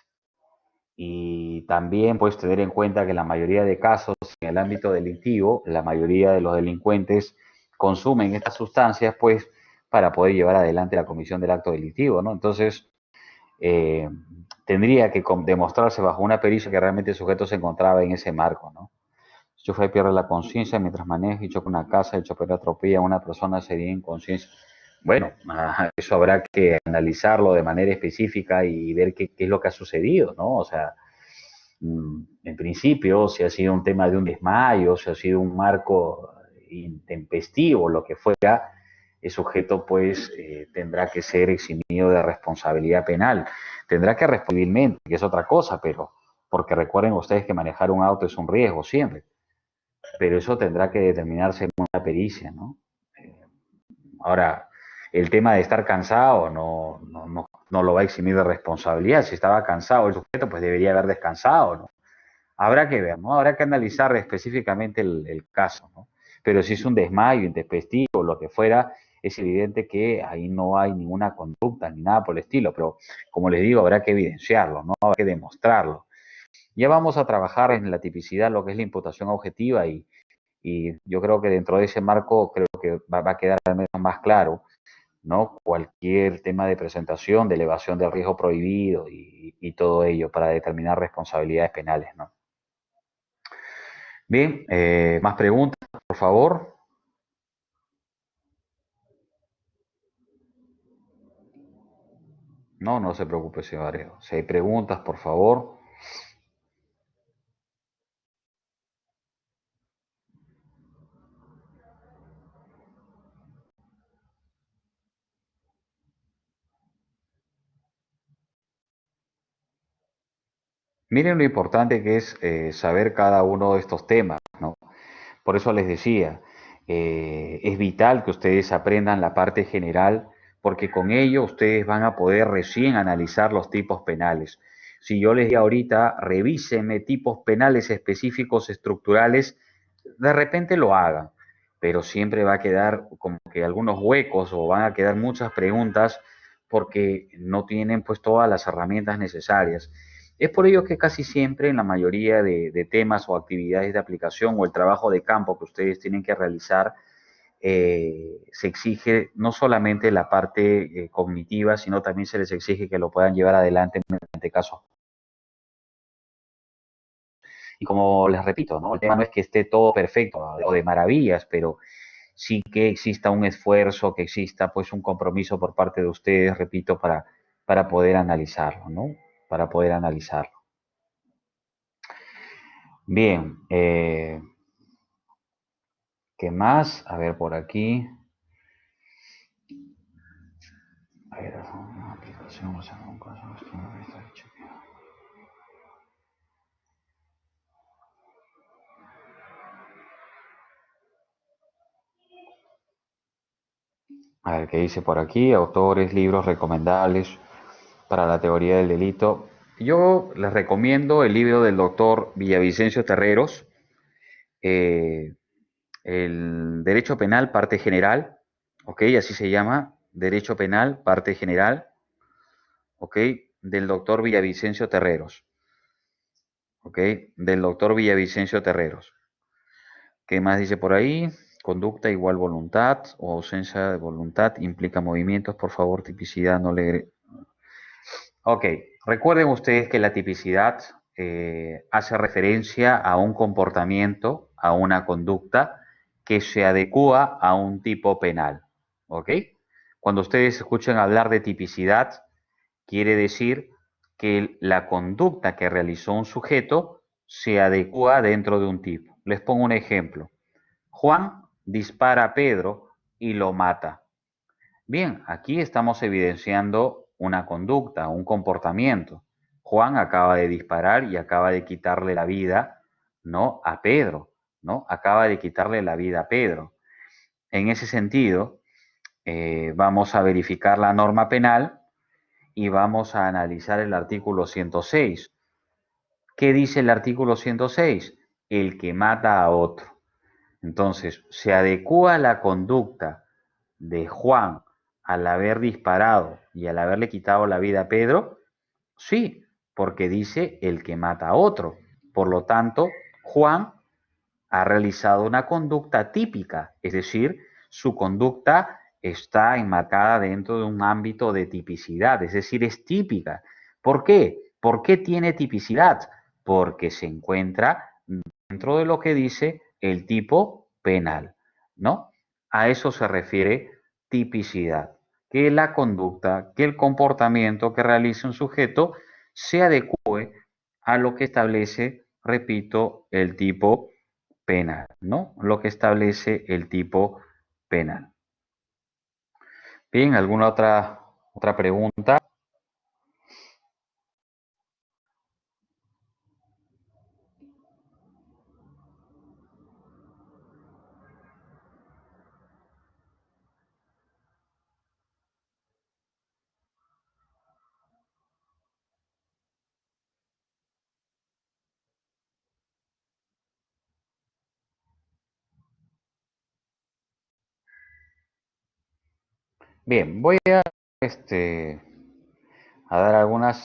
Speaker 1: Y también puedes tener en cuenta que en la mayoría de casos en el ámbito delictivo, la mayoría de los delincuentes consumen estas sustancias, pues para poder llevar adelante la comisión del acto delictivo, ¿no? Entonces, eh, tendría que demostrarse bajo una pericia que realmente el sujeto se encontraba en ese marco, ¿no? El chofer pierde la conciencia mientras maneja y choca una casa, el chofer atropella a una persona, sería inconsciencia. Bueno, eso habrá que analizarlo de manera específica y ver qué es lo que ha sucedido, ¿no? O sea, en principio, si ha sido un tema de un desmayo, si ha sido un marco intempestivo, lo que fuera, el sujeto pues tendrá que ser eximido de responsabilidad penal. Tendrá que responder, que es otra cosa, pero porque recuerden ustedes que manejar un auto es un riesgo siempre, pero eso tendrá que determinarse en una pericia, ¿no? Ahora, el tema de estar cansado no lo va a eximir de responsabilidad. Si estaba cansado el sujeto, pues debería haber descansado, ¿no? Habrá que ver, ¿no? Habrá que analizar específicamente el caso, ¿no? Pero si es un desmayo intempestivo o lo que fuera, es evidente que ahí no hay ninguna conducta ni nada por el estilo, pero como les digo, habrá que evidenciarlo, ¿no? Habrá que demostrarlo. Ya vamos a trabajar en la tipicidad, lo que es la imputación objetiva y yo creo que dentro de ese marco creo que va a quedar al menos más claro, ¿no? Cualquier tema de presentación, de elevación del riesgo prohibido y todo ello para determinar responsabilidades penales, ¿no? Bien, más preguntas, por favor. No, no se preocupe, señor Arejo. Si hay preguntas, por favor. Miren lo importante que es saber cada uno de estos temas, ¿no? Por eso les decía, es vital que ustedes aprendan la parte general, porque con ello ustedes van a poder recién analizar los tipos penales. Si yo les digo ahorita, revísenme tipos penales específicos estructurales, de repente lo hagan, pero siempre va a quedar como que algunos huecos o van a quedar muchas preguntas porque no tienen pues todas las herramientas necesarias. Es por ello que casi siempre en la mayoría de temas o actividades de aplicación o el trabajo de campo que ustedes tienen que realizar, se exige no solamente la parte cognitiva, sino también se les exige que lo puedan llevar adelante mediante casos. Y como les repito, ¿no? El tema no es que esté todo perfecto o de maravillas, pero sí que exista un esfuerzo, que exista pues un compromiso por parte de ustedes, repito, para poder analizarlo, ¿no? Para poder analizarlo. Bien, ¿qué más? A ver por aquí. A ver, una aplicación, o sea, un caso, a ver, ¿qué dice por aquí? Autores, libros recomendables para la teoría del delito. Yo les recomiendo el libro del doctor Villavicencio Terreros, eh, el Derecho Penal, parte general, ¿ok? Así se llama, Derecho Penal, parte general, ¿ok? Del doctor Villavicencio Terreros, ¿ok? Del doctor Villavicencio Terreros. ¿Qué más dice por ahí? Conducta igual voluntad o ausencia de voluntad implica movimientos, por favor, tipicidad no le... Ok, recuerden ustedes que la tipicidad hace referencia a un comportamiento, a una conducta que se adecua a un tipo penal. ¿Ok? Cuando ustedes escuchen hablar de tipicidad, quiere decir que la conducta que realizó un sujeto se adecua dentro de un tipo. Les pongo un ejemplo. Juan dispara a Pedro y lo mata. Bien, aquí estamos evidenciando una conducta, un comportamiento. Juan acaba de disparar y acaba de quitarle la vida, ¿no? A Pedro, ¿no? Acaba de quitarle la vida a Pedro. En ese sentido, vamos a verificar la norma penal y vamos a analizar el artículo 106. ¿Qué dice el artículo 106? El que mata a otro. Entonces, se adecua la conducta de Juan al haber disparado y al haberle quitado la vida a Pedro, sí, porque dice el que mata a otro. Por lo tanto, Juan ha realizado una conducta típica, es decir, su conducta está enmarcada dentro de un ámbito de tipicidad, es decir, es típica. ¿Por qué? ¿Por qué tiene tipicidad? Porque se encuentra dentro de lo que dice el tipo penal, ¿no? A eso se refiere tipicidad, que la conducta, que el comportamiento que realiza un sujeto se adecue a lo que establece, repito, el tipo penal, ¿no? Lo que establece el tipo penal. Bien, ¿alguna otra pregunta? Bien, voy a, este, a dar algunas